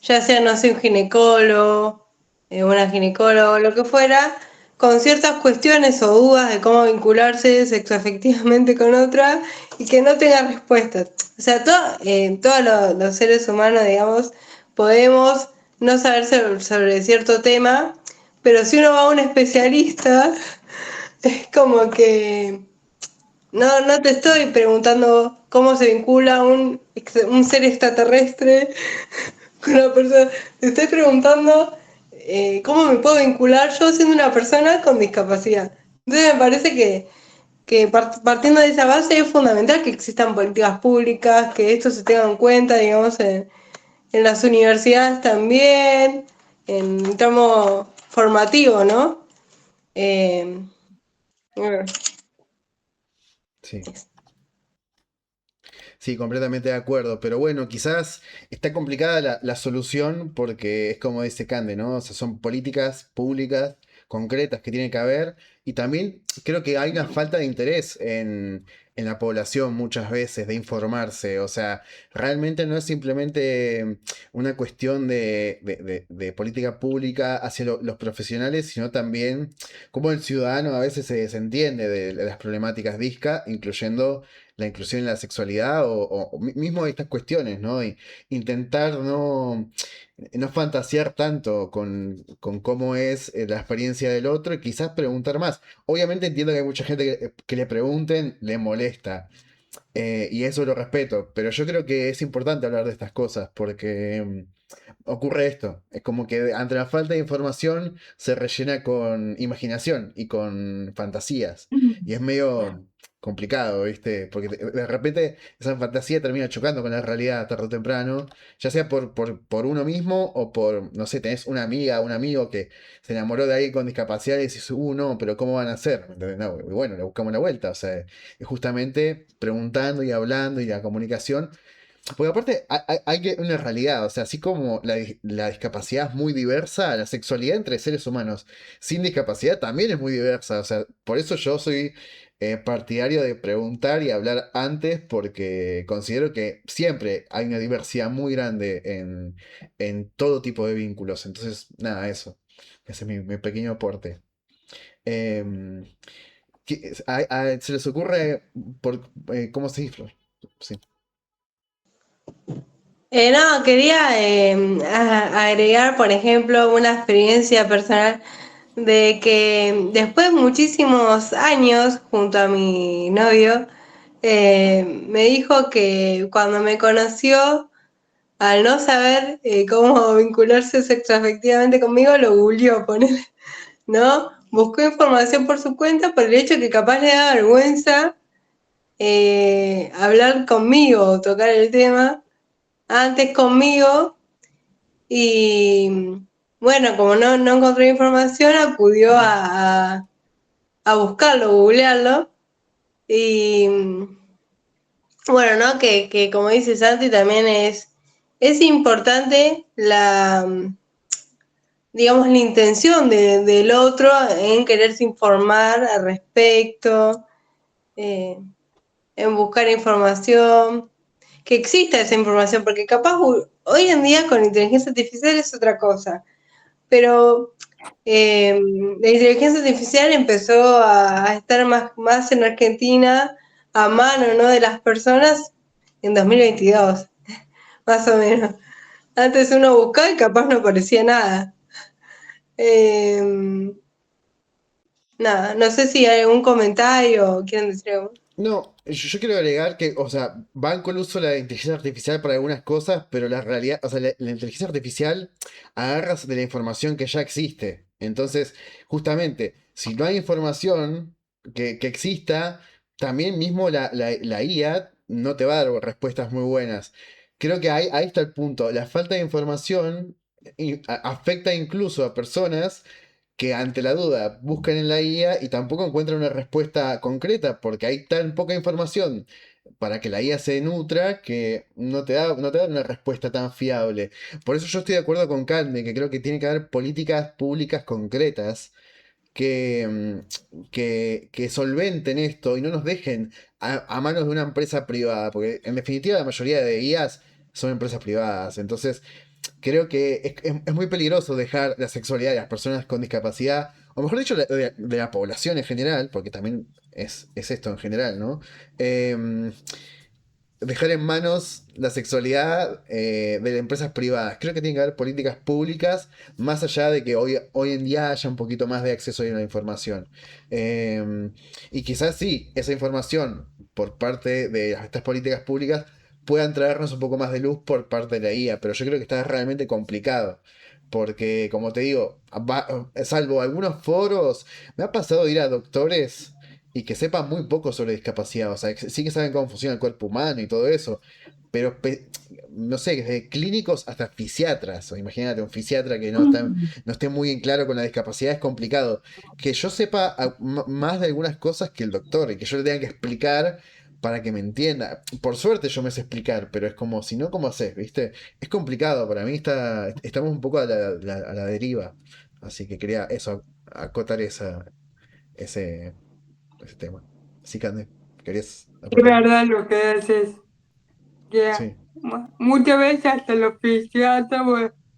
ya sea, no sé, un ginecólogo, una ginecóloga o lo que fuera, con ciertas cuestiones o dudas de cómo vincularse sexoafectivamente con otra y que no tenga respuestas. O sea, todos los seres humanos, digamos, podemos no saber sobre cierto tema, pero si uno va a un especialista, es como que no te estoy preguntando cómo se vincula un ser extraterrestre con una persona. Te estoy preguntando cómo me puedo vincular yo siendo una persona con discapacidad. Entonces me parece que partiendo de esa base es fundamental que existan políticas públicas, que esto se tenga en cuenta, digamos, en las universidades también, en el tramo formativo, ¿no? Eh, Sí. Sí, completamente de acuerdo. Pero bueno, quizás está complicada la solución porque es como dice Cande, ¿no? O sea, son políticas públicas concretas que tienen que haber. Y también creo que hay una falta de interés en la población muchas veces de informarse. O sea, realmente no es simplemente una cuestión de política pública hacia los profesionales, sino también cómo el ciudadano a veces se desentiende de las problemáticas disca, incluyendo la inclusión en la sexualidad o mismo estas cuestiones, ¿no? Y intentar no fantasear tanto con cómo es la experiencia del otro y quizás preguntar más. Obviamente entiendo que hay mucha gente que le pregunten, le molesta. Y eso lo respeto, pero yo creo que es importante hablar de estas cosas porque ocurre esto. Es como que ante la falta de información se rellena con imaginación y con fantasías. Y es medio complicado, ¿viste? Porque de repente esa fantasía termina chocando con la realidad tarde o temprano, ya sea por uno mismo o por, no sé, tenés una amiga, un amigo que se enamoró de alguien con discapacidad y decís, no, pero ¿cómo van a hacer? ¿Me entendés? No, y bueno, le buscamos la vuelta. O sea, es justamente preguntando y hablando y la comunicación porque aparte hay una realidad, o sea, así como la discapacidad es muy diversa, la sexualidad entre seres humanos sin discapacidad también es muy diversa, o sea, por eso yo soy partidario de preguntar y hablar antes porque considero que siempre hay una diversidad muy grande en todo tipo de vínculos, entonces, nada, eso, ese es mi pequeño aporte. Em, ¿Se les ocurre cómo se dice? Sí. No, quería agregar, por ejemplo, una experiencia personal de que después de muchísimos años junto a mi novio, me dijo que cuando me conoció, al no saber cómo vincularse sexoafectivamente conmigo, lo googleó, ponele, ¿no? Buscó información por su cuenta por el hecho que capaz le da vergüenza hablar conmigo o tocar el tema antes conmigo. Y bueno, como no encontré información, acudió a buscarlo, googlearlo. Y bueno, ¿no? Que como dice Santi, también es importante digamos, la intención del otro en quererse informar al respecto, en buscar información, que exista esa información, porque capaz hoy en día con inteligencia artificial es otra cosa, pero la inteligencia artificial empezó a estar más en Argentina a mano, ¿no? De las personas en 2022, más o menos. Antes uno buscaba y capaz no aparecía nada. Nada, no sé si hay algún comentario o quieren decir algo. No, yo quiero agregar que, o sea, banco el uso de la inteligencia artificial para algunas cosas, pero la realidad, o sea, la inteligencia artificial agarra de la información que ya existe. Entonces, justamente, si no hay información que exista, también mismo la IA no te va a dar respuestas muy buenas. Creo que ahí está el punto. La falta de información afecta incluso a personas que ante la duda buscan en la IA y tampoco encuentran una respuesta concreta porque hay tan poca información para que la IA se nutra que no te da una respuesta tan fiable. Por eso yo estoy de acuerdo con Calme, que creo que tiene que haber políticas públicas concretas que solventen esto y no nos dejen a manos de una empresa privada, porque en definitiva la mayoría de IAs son empresas privadas. Entonces, creo que es muy peligroso dejar la sexualidad de las personas con discapacidad, o mejor dicho, de la población en general, porque también es esto en general, ¿no? Em, Dejar en manos la sexualidad de las empresas privadas. Creo que tiene que haber políticas públicas, más allá de que hoy en día haya un poquito más de acceso a la información. Y quizás sí, esa información por parte de estas políticas públicas puedan traernos un poco más de luz por parte de la IA, pero yo creo que está realmente complicado. Porque, como te digo, salvo algunos foros, me ha pasado ir a doctores y que sepan muy poco sobre discapacidad. O sea, sí que saben cómo funciona el cuerpo humano y todo eso, pero no sé, desde clínicos hasta fisiatras. O imagínate, un fisiatra que no esté muy en claro con la discapacidad es complicado. Que yo sepa más de algunas cosas que el doctor y que yo le tenga que explicar para que me entienda. Por suerte yo me sé explicar, pero es como, si no, ¿cómo haces? ¿Viste? Es complicado, para mí estamos un poco a la deriva. Así que quería eso, acotar ese, ese tema. Sí, Cande, ¿querías Es aportar? verdad lo que dices, que Sí. muchas veces hasta los fisiatras,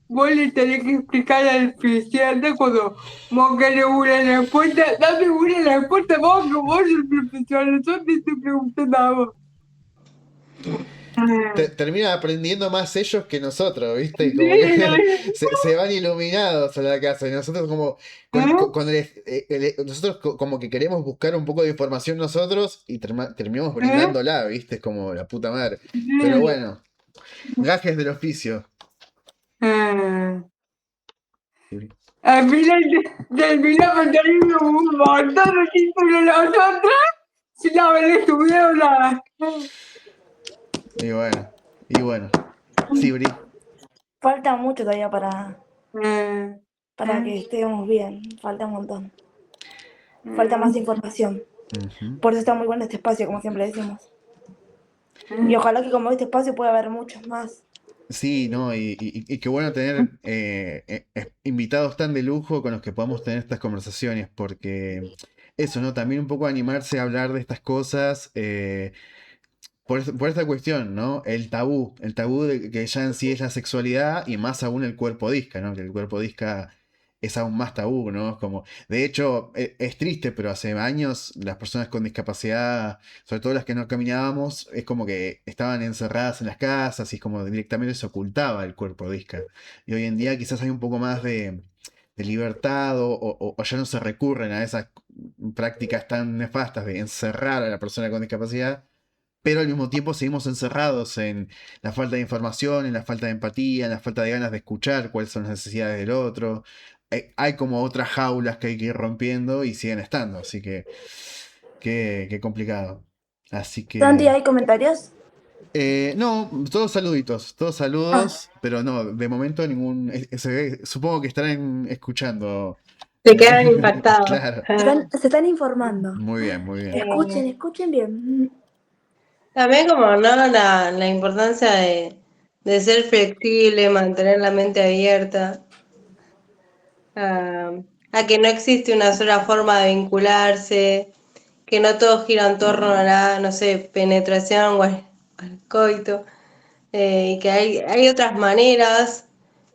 vos le tenés que explicar al fisiatra cuando vos querés una respuesta, dame una respuesta vos, que vos sos el profesional, yo te estoy preguntando a vos. Ah, Terminan aprendiendo más ellos que nosotros, ¿viste? Como que sí, se van iluminados a la casa y nosotros como ¿eh? nosotros como que queremos buscar un poco de información nosotros y terminamos ¿Eh? brindándola, ¿viste? Es como la puta madre. Pero Sí. bueno, gajes del oficio. Ah, al final terminamos teniendo un montón de títulos nosotros sin haber estudiado nada. Y bueno, y bueno. Sí, Bri. Falta mucho todavía para Ah, que estemos bien, falta un montón. Falta más información. Ujú. Por eso está muy bueno este espacio, como siempre decimos. Y ah. ojalá que como este espacio pueda haber muchos más. Sí, no, y qué bueno tener invitados tan de lujo con los que podamos tener estas conversaciones, porque eso, ¿no? También un poco animarse a hablar de estas cosas por esta cuestión, ¿no? El tabú de que ya en sí es la sexualidad y más aún el cuerpo disca, ¿no? Que el cuerpo disca es aún más tabú, ¿no? Es como, de hecho, es triste, pero hace años las personas con discapacidad, sobre todo las que no caminábamos, es como que estaban encerradas en las casas y es como directamente se ocultaba el cuerpo disca. Y hoy en día quizás hay un poco más de libertad o ya no se recurren a esas prácticas tan nefastas de encerrar a la persona con discapacidad pero al mismo tiempo seguimos encerrados en la falta de información, en la falta de empatía, en la falta de ganas de escuchar cuáles son las necesidades del otro. Hay como otras jaulas que hay que ir rompiendo y siguen estando, así que qué complicado. Así Santi, que... ¿hay comentarios? No, todos saluditos, todos Ah, saludos, pero no, de momento ningún... supongo que estarán escuchando. Se quedan impactados. Claro, se están informando. muy bien, muy bien. Escuchen bien. También como no la importancia de ser flexible, mantener la mente abierta, a que no existe una sola forma de vincularse, que no todo gira en torno a la, no sé, penetración o al coito, y que hay otras maneras,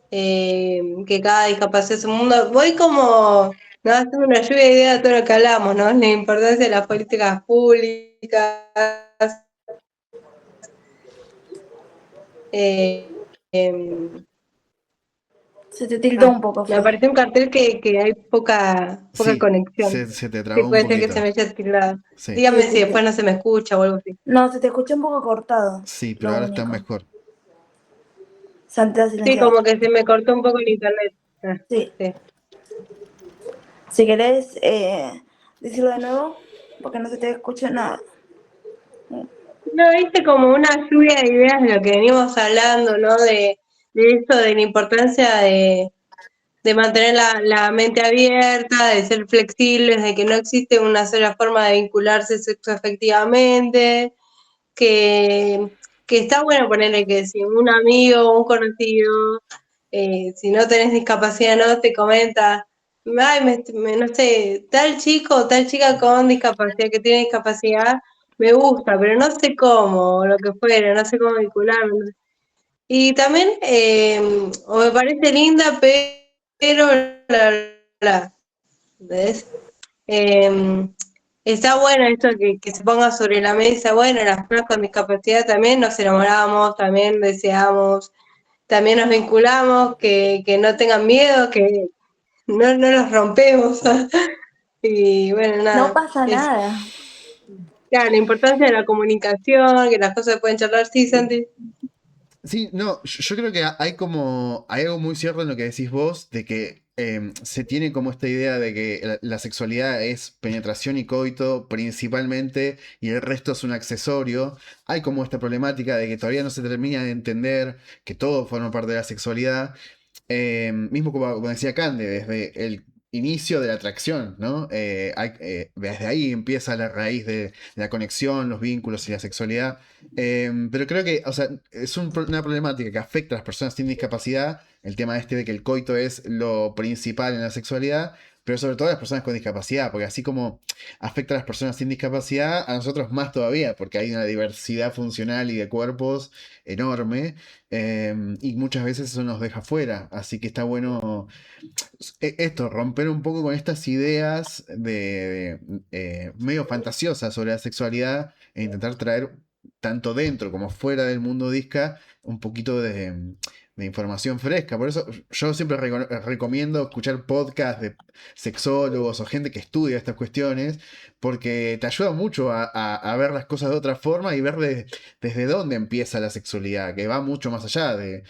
que cada discapacidad es un mundo. Voy como, ¿no? Haciendo una lluvia de ideas de todo lo que hablamos, ¿no? La importancia de las políticas públicas, eh, em, Se te tildó un poco, me Flor. apareció un cartel que hay poca Sí, conexión. se te Sí, trabó un puede ser que poquito. se me haya tildado. Sí, Dígame Sí, si sí, después sí. no se me escucha o algo así. No, se te escuchó un poco cortado. sí, pero Lo ahora está único. mejor. Santi ha Sí, silenciado. como que se me cortó un poco el internet. Sí. Sí. Si querés decirlo de nuevo, porque no se te escucha nada. No, viste como una lluvia de ideas de lo que venimos hablando, ¿no? De eso, de la importancia de mantener la mente abierta, de ser flexibles, de que no existe una sola forma de vincularse sexoafectivamente, que, que está bueno ponerle que si un amigo o un conocido, si no tenés discapacidad, no te comenta, ay, no sé, tal chico o tal chica con discapacidad, que tiene discapacidad, me gusta, pero no sé cómo, o lo que fuera, no sé cómo vincularme. Y también, o me parece linda, pero ¿ves? Está bueno esto que se ponga sobre la mesa. Bueno, las personas con discapacidad también nos enamoramos, también deseamos, también nos vinculamos, que no tengan miedo, que no los rompemos. Y bueno, No nada, pasa es nada. claro, la importancia de la comunicación, que las cosas se pueden charlar, sí, Santi. Sí, no, yo creo que hay algo muy cierto en lo que decís vos, de que se tiene como esta idea de que la sexualidad es penetración y coito principalmente y el resto es un accesorio. Hay como esta problemática de que todavía no se termina de entender que todo forma parte de la sexualidad. Mismo como decía Cande, desde el inicio de la atracción, ¿no? Desde ahí empieza la raíz de la conexión, los vínculos y la sexualidad. Pero creo que, o sea, es una problemática que afecta a las personas sin discapacidad, el tema este de que el coito es lo principal en la sexualidad, pero sobre todo a las personas con discapacidad, porque así como afecta a las personas sin discapacidad, a nosotros más todavía, porque hay una diversidad funcional y de cuerpos enorme, y muchas veces eso nos deja fuera, así que está bueno esto, romper un poco con estas ideas de medio fantasiosas sobre la sexualidad e intentar traer tanto dentro como fuera del mundo disca un poquito de información fresca. Por eso yo siempre recomiendo escuchar podcasts de sexólogos o gente que estudia estas cuestiones, porque te ayuda mucho a ver las cosas de otra forma y ver desde dónde empieza la sexualidad, que va mucho más allá de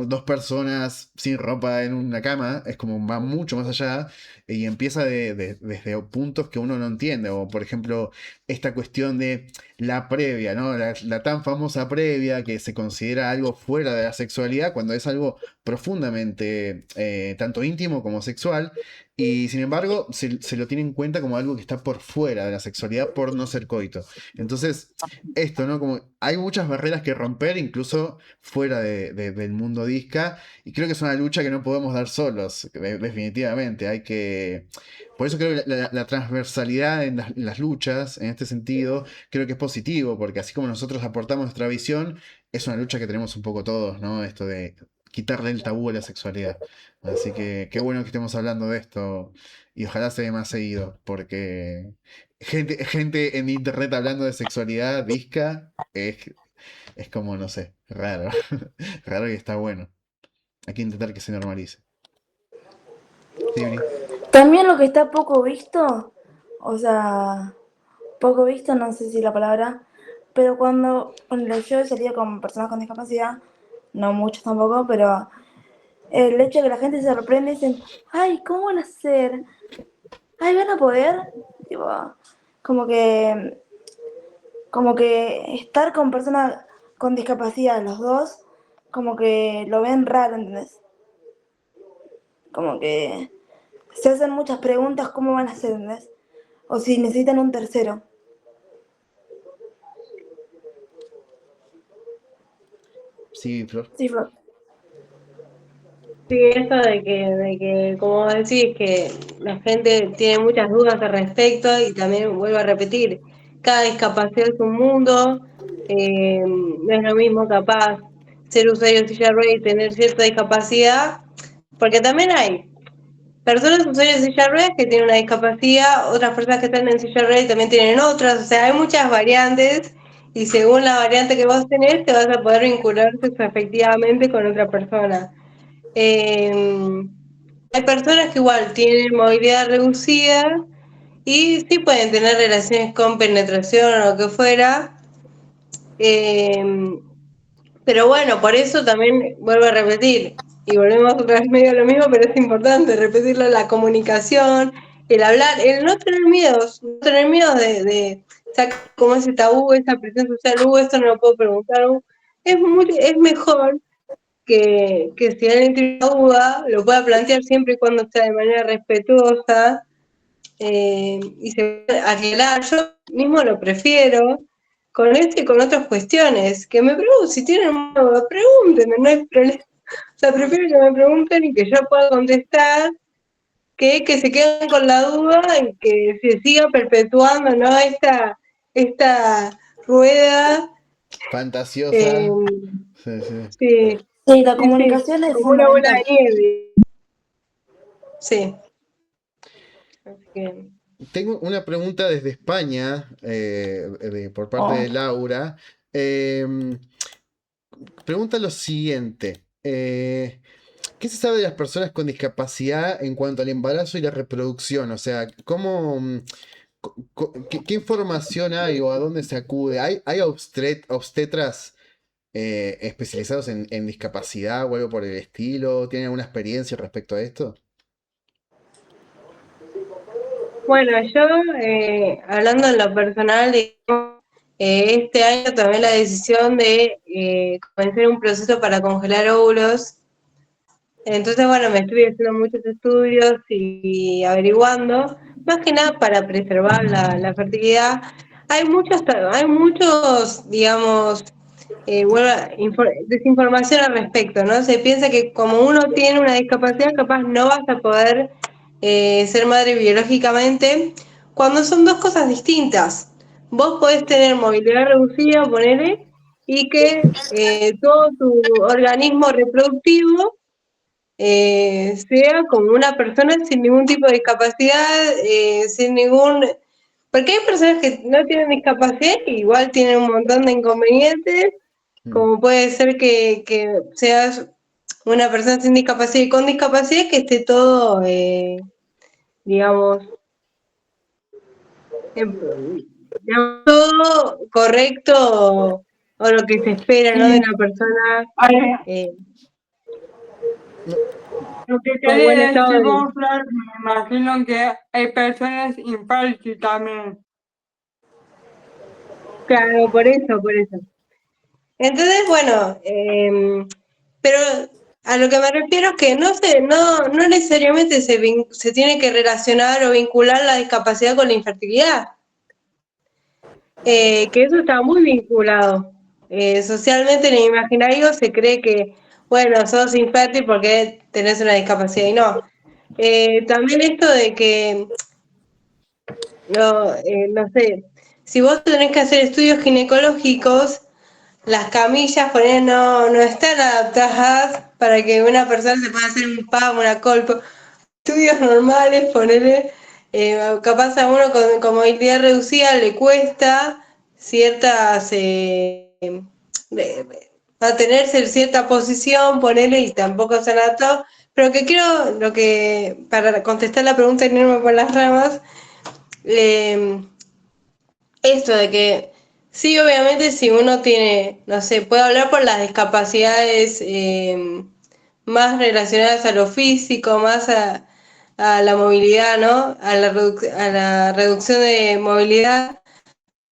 dos personas sin ropa en una cama, es como va mucho más allá y empieza desde puntos que uno no entiende, o por ejemplo esta cuestión de la previa, ¿no? La tan famosa previa que se considera algo fuera de la sexualidad cuando es algo profundamente tanto íntimo como sexual. Y sin embargo, se lo tiene en cuenta como algo que está por fuera de la sexualidad por no ser coito. Entonces, esto, ¿no? Como hay muchas barreras que romper, incluso fuera del mundo disca, y creo que es una lucha que no podemos dar solos, definitivamente. Hay que. Por eso creo que la transversalidad en las luchas, en este sentido, creo que es positivo, porque así como nosotros aportamos nuestra visión, es una lucha que tenemos un poco todos, ¿no? Esto de quitarle el tabú a la sexualidad. Así que qué bueno que estemos hablando de esto y ojalá se dé más seguido, porque gente en internet hablando de sexualidad, disca, es como, no sé, raro. Raro y está bueno. Hay que intentar que se normalice. Sí, Vini. También lo que está poco visto, o sea, poco visto, no sé si la palabra, Pero cuando yo he salido con personas con discapacidad, no muchos tampoco, pero el hecho de que la gente se sorprende y dicen, ay, ¿cómo van a hacer? Ay, ¿van a poder? Tipo, como que, como que estar con personas con discapacidad, los dos, como que lo ven raro, ¿entendés? Como que se hacen muchas preguntas, ¿cómo van a hacer, ¿entendés? O si necesitan un tercero. Sí, Flor. Sí, Flor. Sí, eso de que, como decís, que la gente tiene muchas dudas al respecto y también vuelvo a repetir, cada discapacidad es un mundo, no es lo mismo capaz ser usuario de silla de ruedas y tener cierta discapacidad, porque también hay personas usuarias de silla de ruedas que tienen una discapacidad, otras personas que están en silla de ruedas y también tienen otras, o sea, hay muchas variantes y según la variante que vos tenés te vas a poder vincular efectivamente con otra persona. Hay personas que igual tienen movilidad reducida y sí pueden tener relaciones con penetración o lo que fuera. Pero bueno, por eso también vuelvo a repetir, y volvemos otra vez medio a lo mismo, pero es importante repetirlo, la comunicación, el hablar, el no tener miedos, no tener miedo de sacar como ese tabú, esa presión social, esto no lo puedo preguntar, es mejor que si alguien tiene una duda, lo pueda plantear siempre y cuando sea de manera respetuosa y se puede aclarar. Yo mismo lo prefiero con esto y con otras cuestiones. Que me pregunten, si tienen una duda, pregúntenme, no hay problema. O sea, prefiero que me pregunten y que yo pueda contestar que se queden con la duda y que se siga perpetuando, ¿no? Esta rueda. Eh, Fantasiosa. Sí, sí. sí, Sí, la sí, sí, comunicación es como una bola fundamental. de nieve. Sí. Así que, Tengo una pregunta desde España, por parte Oh. de Laura. Em, Pregunta lo siguiente. ¿Qué se sabe de las personas con discapacidad en cuanto al embarazo y la reproducción? O sea, ¿qué información hay o a dónde se acude? ¿Hay obstetras especializados en discapacidad o algo por el estilo? ¿Tienen alguna experiencia respecto a esto? bueno, yo, hablando en lo personal, digamos, este año tomé la decisión de comenzar un proceso para congelar óvulos. Entonces, bueno, me estuve haciendo muchos estudios y averiguando, más que nada para preservar la fertilidad. Hay muchos, digamos, desinformación al respecto, ¿no? Se piensa que como uno tiene una discapacidad, capaz no vas a poder ser madre biológicamente, cuando son dos cosas distintas. Vos podés tener movilidad reducida, ponele, y que todo tu organismo reproductivo sea como una persona sin ningún tipo de discapacidad, sin ningún... Porque hay personas que no tienen discapacidad que igual tienen un montón de inconvenientes, Mm. como puede ser que seas una persona sin discapacidad y con discapacidad que esté todo, digamos, todo correcto o lo que se espera, ¿no? De Sí, una persona hay- eh, No, lo que con buen quería estado decir de... vos, Flor, me imagino que hay personas infantes también. Claro, por eso, por eso. Entonces, bueno, pero a lo que me refiero es que no necesariamente se tiene que relacionar o vincular la discapacidad con la infertilidad, que eso está muy vinculado. Socialmente en el imaginario se cree que, bueno, sos infértil porque tenés una discapacidad y no. También esto de que, no sé, si vos tenés que hacer estudios ginecológicos, las camillas por ahí no están adaptadas para que una persona se pueda hacer un PAM, una colpo. Estudios normales, ponerle, capaz a uno con movilidad reducida le cuesta ciertas, mantenerse en cierta posición, ponerle y tampoco se adaptó. Pero que creo, para contestar la pregunta y no irme por las ramas, eh, esto de que Sí, obviamente si uno tiene, no sé, puede hablar por las discapacidades más relacionadas a lo físico, más a la movilidad, ¿no? A la reducción de movilidad.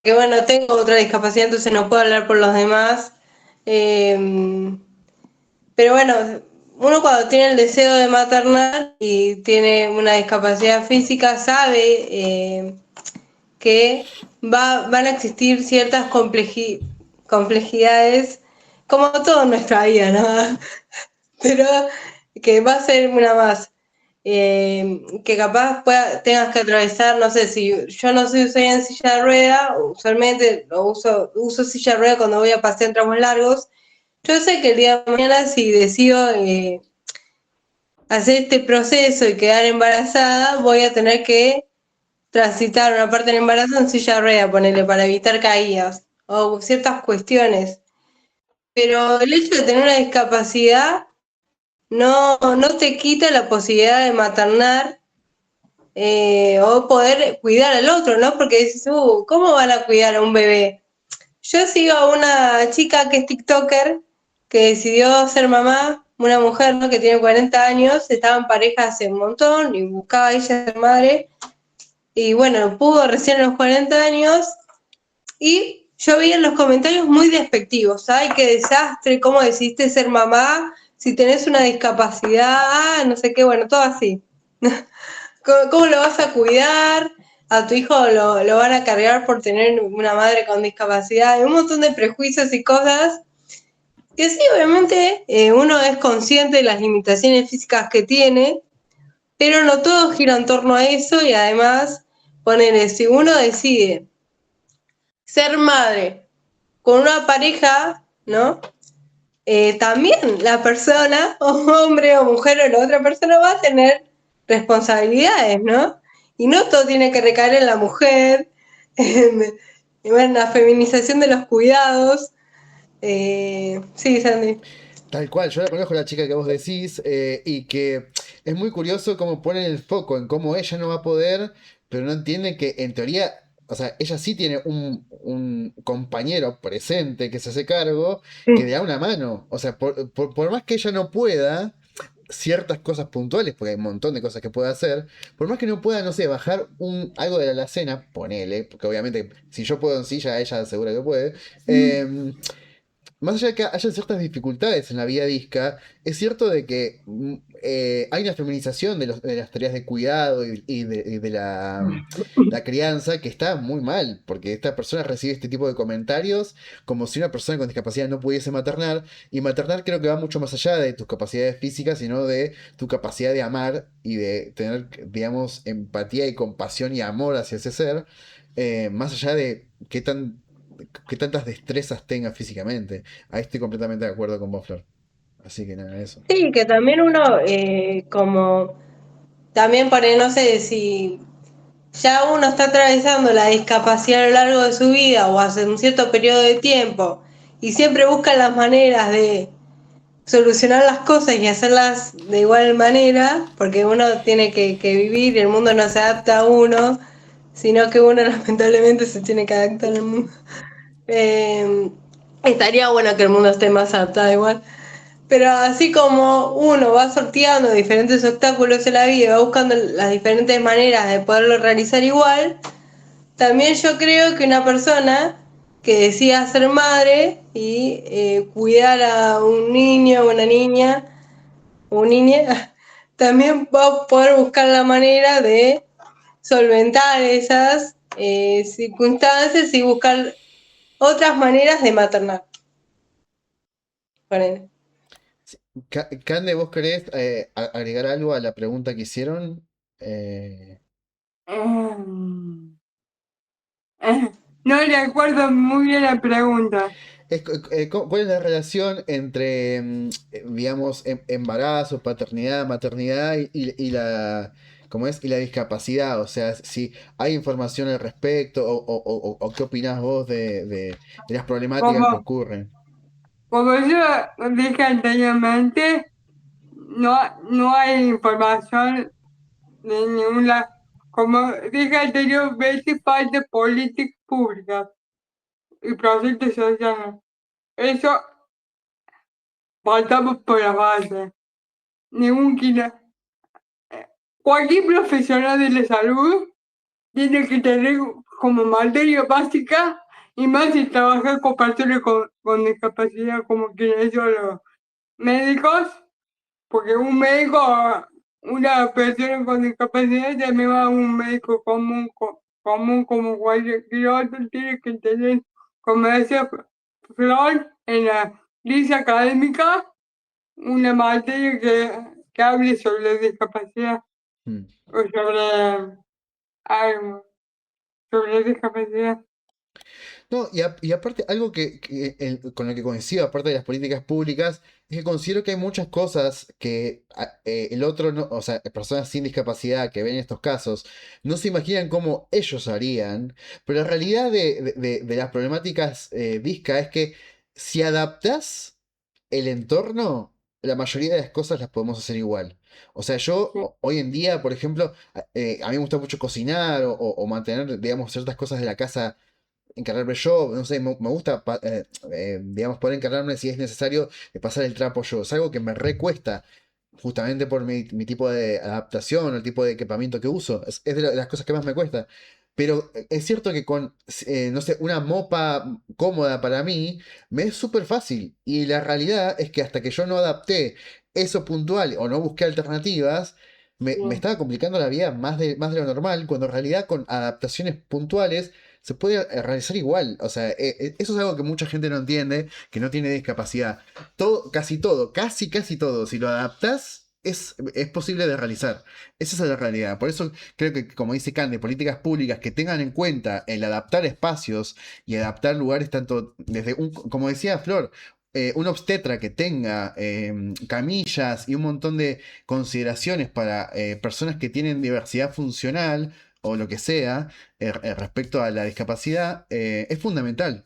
Que bueno, tengo otra discapacidad, entonces no puedo hablar por los demás. Eh, pero bueno, uno cuando tiene el deseo de maternar y tiene una discapacidad física sabe que van a existir ciertas complejidades, como todo en nuestra vida, ¿no? Pero que va a ser una más. Que capaz tengas que atravesar, no sé, si yo no soy en silla de rueda, usualmente uso silla de rueda cuando voy a pasear en tramos largos. Yo sé que el día de mañana, si decido hacer este proceso y quedar embarazada, voy a tener que transitar una parte del embarazo en silla de rueda, ponerle para evitar caídas o ciertas cuestiones. Pero el hecho de tener una discapacidad no te quita la posibilidad de maternar o poder cuidar al otro, ¿no? Porque dices, ¿cómo van a cuidar a un bebé? Yo sigo a una chica que es TikToker, que decidió ser mamá, una mujer, ¿no? Que tiene 40 años, estaba en pareja hace un montón y buscaba ella ser madre. Y bueno, pudo recién a los 40 años y yo vi en los comentarios muy despectivos. Ay, qué desastre, ¿cómo decidiste ser mamá? Si tenés una discapacidad, no sé qué, bueno, todo así. ¿Cómo lo vas a cuidar? A tu hijo lo van a cargar por tener una madre con discapacidad. Y un montón de prejuicios y cosas. Que sí, obviamente uno es consciente de las limitaciones físicas que tiene, pero no todo gira en torno a eso y además, ponele, si uno decide ser madre con una pareja, ¿no? También la persona, o hombre o mujer o la otra persona va a tener responsabilidades, ¿no? Y no todo tiene que recaer en la mujer, en la feminización de los cuidados. Sí, Sandy. Tal cual, yo la conozco la chica que vos decís, y que es muy curioso cómo ponen el foco en cómo ella no va a poder, pero no entienden que en teoría, o sea, ella sí tiene un compañero presente que se hace cargo, que le da una mano. O sea, por más que ella no pueda ciertas cosas puntuales, porque hay un montón de cosas que puede hacer, por más que no pueda, no sé, bajar algo de la alacena, ponele, porque obviamente si yo puedo en silla, ella seguro que puede. Más allá de que haya ciertas dificultades en la vida disca, es cierto de que hay una feminización de las tareas de cuidado y de la crianza que está muy mal, porque esta persona recibe este tipo de comentarios como si una persona con discapacidad no pudiese maternar, y maternar creo que va mucho más allá de tus capacidades físicas, sino de tu capacidad de amar y de tener, digamos, empatía y compasión y amor hacia ese ser, más allá de qué tantas destrezas tenga físicamente. Ahí estoy completamente de acuerdo con vos, Flor. Así que nada, eso. Sí, que también uno, como, también para, no sé, si ya uno está atravesando la discapacidad a lo largo de su vida o hace un cierto periodo de tiempo y siempre busca las maneras de solucionar las cosas y hacerlas de igual manera, porque uno tiene que vivir y el mundo no se adapta a uno, sino que uno lamentablemente se tiene que adaptar al mundo. Eh, Estaría bueno que el mundo esté más adaptado igual. Pero así como uno va sorteando diferentes obstáculos en la vida y va buscando las diferentes maneras de poderlo realizar igual, también yo creo que una persona que decida ser madre y cuidar a un niño o una niña o niña, también va a poder buscar la manera de solventar esas circunstancias y buscar otras maneras de maternar. Ponele. Cande, ¿vos querés agregar algo a la pregunta que hicieron? Eh, Em, no recuerdo muy bien la pregunta. ¿Cuál es la relación entre, digamos, embarazo, paternidad, maternidad ¿cómo es? Y la discapacidad? O sea, si hay información al respecto o qué opinás vos de las problemáticas que Como, ocurren. como yo dije anteriormente, no, no hay información de ninguna, como dije anteriormente, falta políticas públicas. y proyectos sociales. Eso partamos por la base. Ningún cualquier profesional de la salud tiene que tener como materia básica y más si trabajar con personas con discapacidad como quienes son los médicos, porque un médico, una persona con discapacidad también va a un médico común como cualquier otro, tiene que tener, como decía Flor, en la lista académica, una materia que hable sobre discapacidad Mm. o sobre algo, sobre discapacidad. No, y aparte, algo con lo que coincido, aparte de las políticas públicas, es que considero que hay muchas cosas que el otro, no, o sea, personas sin discapacidad que ven estos casos, no se imaginan cómo ellos harían, pero la realidad de las problemáticas disca es que si adaptas el entorno, la mayoría de las cosas las podemos hacer igual. O sea, yo hoy en día, por ejemplo, a mí me gusta mucho cocinar o mantener, digamos, ciertas cosas de la casa encargarme yo, no sé, me gusta, digamos, poder encargarme si es necesario de pasar el trapo yo. Es algo que me recuesta, justamente por mi tipo de adaptación, el tipo de equipamiento que uso. Es de las cosas que más me cuesta. Pero es cierto que con, no sé, una mopa cómoda para mí, me es súper fácil. Y la realidad es que hasta que yo no adapté eso puntual o no busqué alternativas, me estaba complicando la vida más de lo normal, cuando en realidad con adaptaciones puntuales se puede realizar igual. O sea, eso es algo que mucha gente no entiende, que no tiene discapacidad. Casi todo, casi todo, si lo adaptas, es posible de realizar. Esa es la realidad. Por eso creo que, como dice Cande, políticas públicas que tengan en cuenta el adaptar espacios y adaptar lugares, tanto desde como decía Flor, un obstetra que tenga camillas y un montón de consideraciones para personas que tienen diversidad funcional o lo que sea, respecto a la discapacidad, es fundamental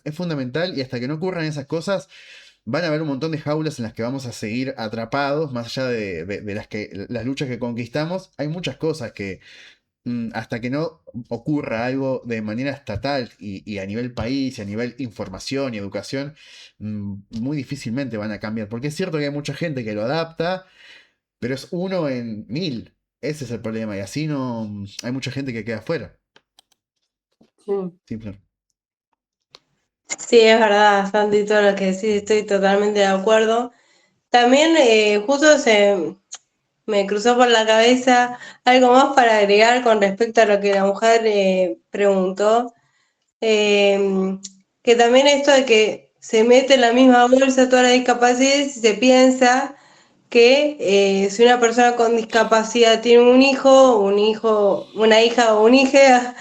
y hasta que no ocurran esas cosas, van a haber un montón de jaulas en las que vamos a seguir atrapados, más allá de las luchas que conquistamos, hay muchas cosas que hasta que no ocurra algo de manera estatal y a nivel país, y a nivel información y educación, muy difícilmente van a cambiar, porque es cierto que hay mucha gente que lo adapta, pero es uno en mil. Ese es el problema, y así no hay mucha gente que queda afuera. Sí. Simple. Sí, es verdad, Santi, todo lo que decís, estoy totalmente de acuerdo. También justo me cruzó por la cabeza algo más para agregar con respecto a lo que la mujer preguntó, que también esto de que se mete en la misma bolsa todas las discapacidades y se piensa que si una persona con discapacidad tiene un hijo, una hija o un hija,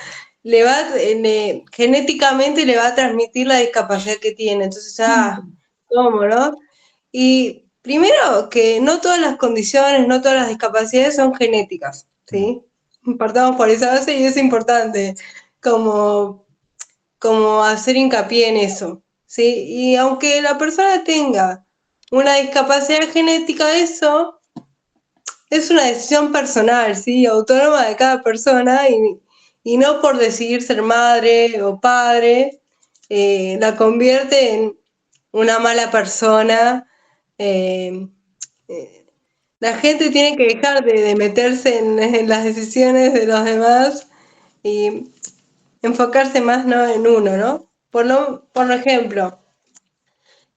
genéticamente le va a transmitir la discapacidad que tiene. Entonces, ¿cómo, no? Y primero que no todas las condiciones, no todas las discapacidades son genéticas, ¿sí? Partamos por esa base y es importante como hacer hincapié en eso, ¿sí? Y aunque la persona tenga una discapacidad genética, eso es una decisión personal, ¿sí? Autónoma de cada persona y no por decidir ser madre o padre la convierte en una mala persona. eh, eh, la gente tiene que dejar de meterse en las decisiones de los demás y enfocarse más, ¿no?, en uno, ¿no? Por ejemplo,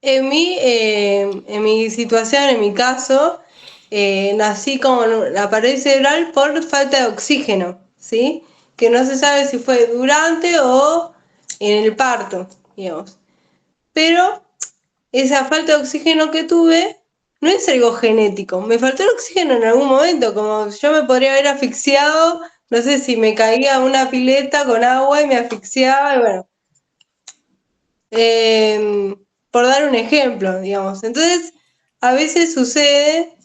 en mi situación, en mi caso, nací con la parálisis cerebral por falta de oxígeno, ¿sí? Que no se sabe si fue durante o en el parto, digamos. Pero esa falta de oxígeno que tuve no es algo genético. Me faltó el oxígeno en algún momento, como yo me podría haber asfixiado, no sé si me caía a una pileta con agua y me asfixiaba, y bueno. Por dar un ejemplo, digamos. Entonces, a veces sucede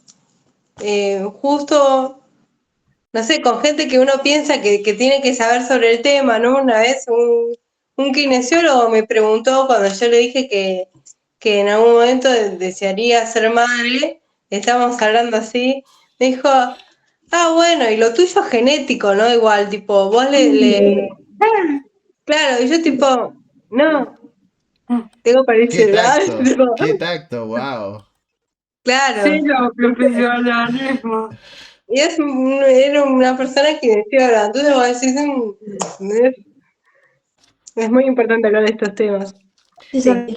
justo, no sé, con gente que uno piensa que tiene que saber sobre el tema, ¿no? Una vez un kinesiólogo me preguntó cuando yo le dije que en algún momento desearía ser madre, estábamos hablando así, me dijo, bueno, y lo tuyo es genético, ¿no? Igual, tipo, vos Claro, y yo tipo, no. Tengo para el Qué celular. tacto, qué tacto, wow. Claro. Cero profesionalismo. Y era una persona que decía ahora. Entonces vos decís, es muy importante hablar de estos temas. Sí, Santi.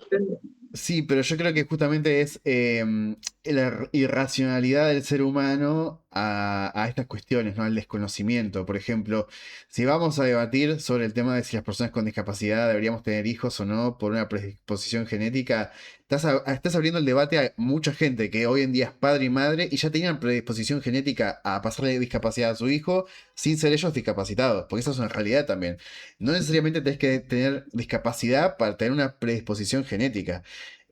Sí, pero yo creo que justamente es la irracionalidad del ser humano a estas cuestiones, ¿no? Al desconocimiento. Por ejemplo, si vamos a debatir sobre el tema de si las personas con discapacidad deberíamos tener hijos o no por una predisposición genética, estás abriendo el debate a mucha gente que hoy en día es padre y madre y ya tenían predisposición genética a pasarle discapacidad a su hijo sin ser ellos discapacitados, porque eso es una realidad también. No necesariamente tenés que tener discapacidad para tener una predisposición genética.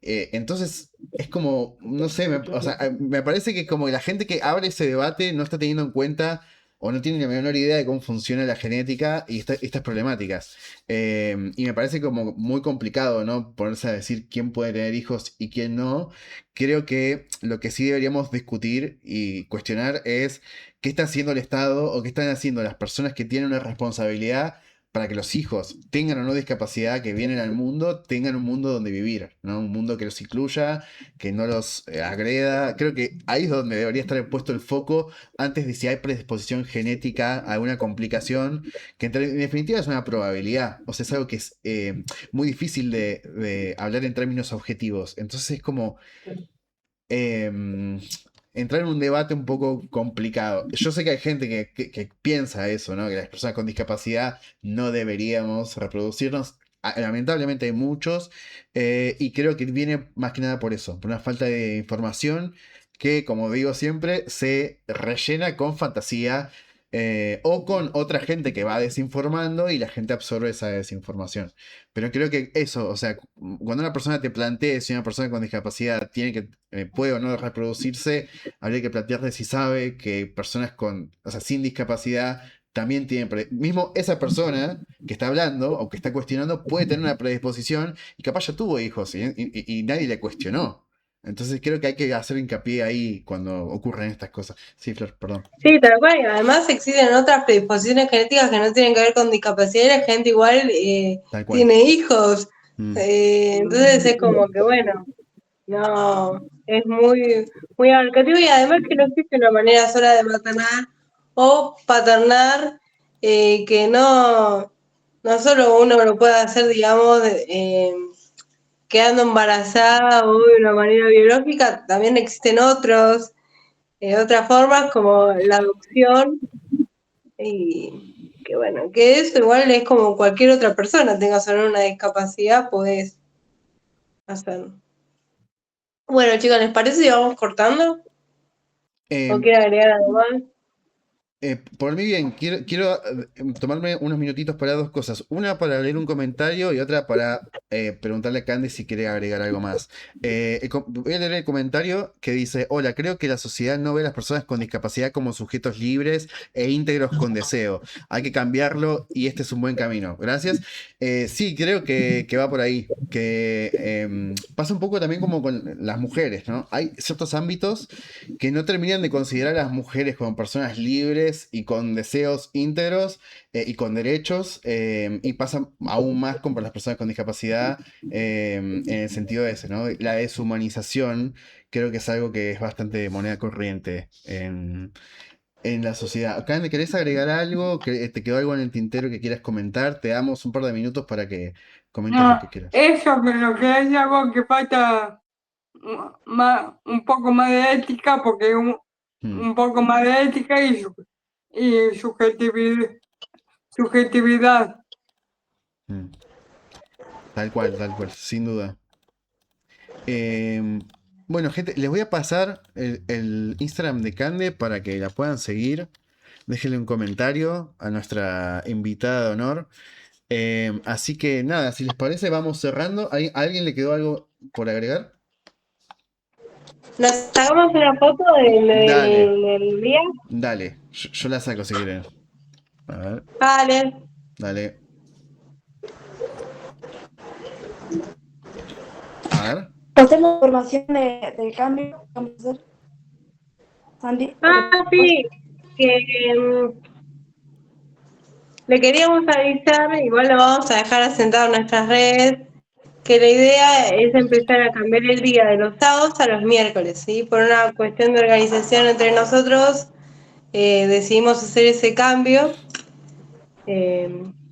Entonces, es como, no sé, o sea, me parece que como la gente que abre ese debate no está teniendo en cuenta o no tiene la menor idea de cómo funciona la genética y estas problemáticas. Y me parece como muy complicado, ¿no? Ponerse a decir quién puede tener hijos y quién no. Creo que lo que sí deberíamos discutir y cuestionar es qué está haciendo el Estado o qué están haciendo las personas que tienen una responsabilidad para que los hijos tengan o no discapacidad, que vienen al mundo, tengan un mundo donde vivir, ¿no? Un mundo que los incluya, que no los agreda. Creo que ahí es donde debería estar puesto el foco antes de si hay predisposición genética a alguna complicación, que en definitiva es una probabilidad, o sea, es algo que es muy difícil de hablar en términos objetivos. Entonces es como entrar en un debate un poco complicado. Yo sé que hay gente que piensa eso, ¿no? Que las personas con discapacidad no deberíamos reproducirnos. Lamentablemente hay muchos, y creo que viene más que nada por eso, por una falta de información que, como digo siempre, se rellena con fantasía, o con otra gente que va desinformando y la gente absorbe esa desinformación. Pero creo que eso, o sea, cuando una persona te plantee si una persona con discapacidad puede o no reproducirse, habría que plantearle si sabe que personas o sea, sin discapacidad también tienen, mismo esa persona que está hablando o que está cuestionando puede tener una predisposición y capaz ya tuvo hijos y nadie le cuestionó. Entonces creo que hay que hacer hincapié ahí cuando ocurren estas cosas. Sí, Flor, perdón. Sí, tal cual. Además existen otras predisposiciones genéticas que no tienen que ver con discapacidad y la gente igual Tal cual. tiene hijos. Mm. Entonces es como que bueno, no, es muy abarcativo y además que no existe una manera sola de maternar o paternar, que no solo uno lo puede hacer, digamos, quedando embarazada o de una manera biológica, también existen otras formas como la adopción y que bueno, que eso igual es como cualquier otra persona, tengas o no una discapacidad, podés hacerlo. Bueno, chicos, ¿les parece si vamos cortando? ¿O Eh, quieren agregar algo más? Por mí bien, quiero tomarme unos minutitos para dos cosas. Una para leer un comentario y otra para preguntarle a Candy si quiere agregar algo más. Voy a leer el comentario que dice: Hola, creo que la sociedad no ve a las personas con discapacidad como sujetos libres e íntegros con deseo. Hay que cambiarlo y este es un buen camino. Gracias. Sí, creo que va por ahí. Que pasa un poco también como con las mujeres, ¿no? Hay ciertos ámbitos que no terminan de considerar a las mujeres como personas libres y con deseos íntegros, y con derechos, y pasa aún más con las personas con discapacidad, en el sentido de ese, ¿no? La deshumanización creo que es algo que es bastante moneda corriente en la sociedad. Karen, ¿querés agregar algo? ¿Te quedó algo en el tintero que quieras comentar? Te damos un par de minutos para que comentes lo No, que quieras. eso, pero que hay algo que falta un poco más de ética, porque un poco más de ética y subjetividad. Mm. Tal cual, sin duda. Bueno, gente, les voy a pasar el Instagram de Cande para que la puedan seguir. Déjenle un comentario a nuestra invitada de honor. Así que nada, si les parece, vamos cerrando. ¿A alguien le quedó algo por agregar? ¿Nos sacamos una foto Dale, del día? dale. Yo la saco si quieren. A ver, Vale. dale. A ver. No tengo información del cambio que vamos a hacer. Santi, Sí, que le queríamos avisar, igual lo vamos a dejar asentado en nuestras redes, que la idea es empezar a cambiar el día de los sábados a los miércoles, ¿sí? Por una cuestión de organización entre nosotros, decidimos hacer ese cambio.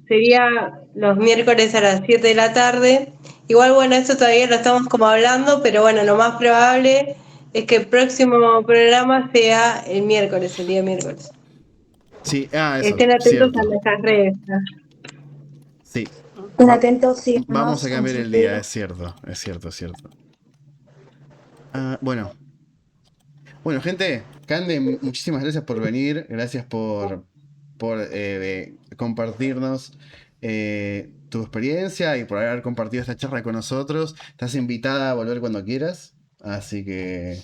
Sería los miércoles a las 7 de la tarde. Igual, bueno, esto todavía lo estamos como hablando, pero bueno, lo más probable es que el próximo programa sea el miércoles, el día miércoles. Sí, eso, Estén atentos cierto. a nuestras redes. Sí. Estén atentos, síganos Vamos a en cambiar sus el día, redes. es cierto, es cierto, es cierto. Bueno. Bueno, gente, Cande, muchísimas gracias por venir, gracias por compartirnos tu experiencia y por haber compartido esta charla con nosotros. Estás invitada a volver cuando quieras, así que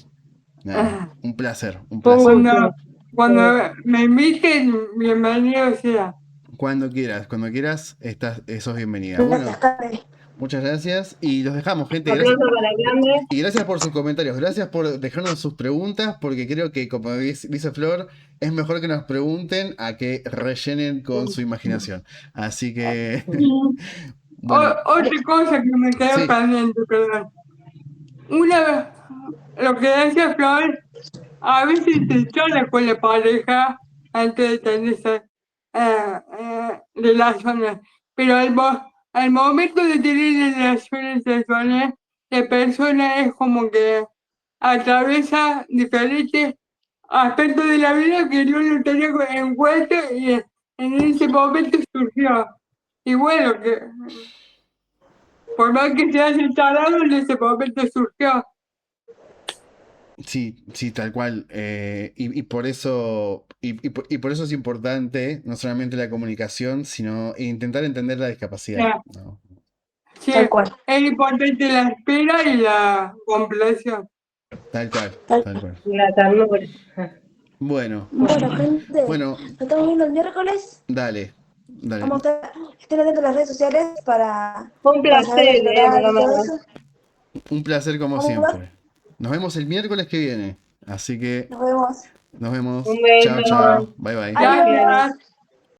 nada, un placer, un Fue un placer. gusto. Cuando me inviten, bienvenido sea. Cuando quieras, sos bienvenida. Gracias, Bueno, Karen. muchas gracias y los dejamos, gente. Gracias. Aplauso para Grande. Y gracias por sus comentarios, gracias por dejarnos sus preguntas, porque creo que, como dice Flor, es mejor que nos pregunten a que rellenen con su imaginación. Así que, bueno, Otra cosa que me quedó sí, pendiente, perdón. Una vez, lo que decía Flor, a veces se chola con la pareja antes de tener esas relaciones, pero al momento de tener relaciones sexuales, la persona es como que atraviesa diferentes aspectos de la vida que no lo tenía en cuenta y en ese momento surgió. Y bueno, que por más que se haya tardado, en ese momento surgió. sí, sí, tal cual. Y por eso, y por eso es importante no solamente la comunicación, sino intentar entender la discapacidad, Ya, ¿no? sí, Tal cual. es importante la espera y la comprensión. Tal cual, Tal tal cual. cual. La ternura. Bueno, Bueno, gente, bueno, nos estamos viendo el miércoles. dale, dale. Vamos a estar, estén atentos a las redes sociales Un para saber placer, el horario y todo Romano. eso. Un placer como ¿Cómo va? siempre. Nos vemos el miércoles que viene. Así que Nos vemos. nos vemos. Un Chao, beso. chao. Bye, bye. Adiós. Gracias.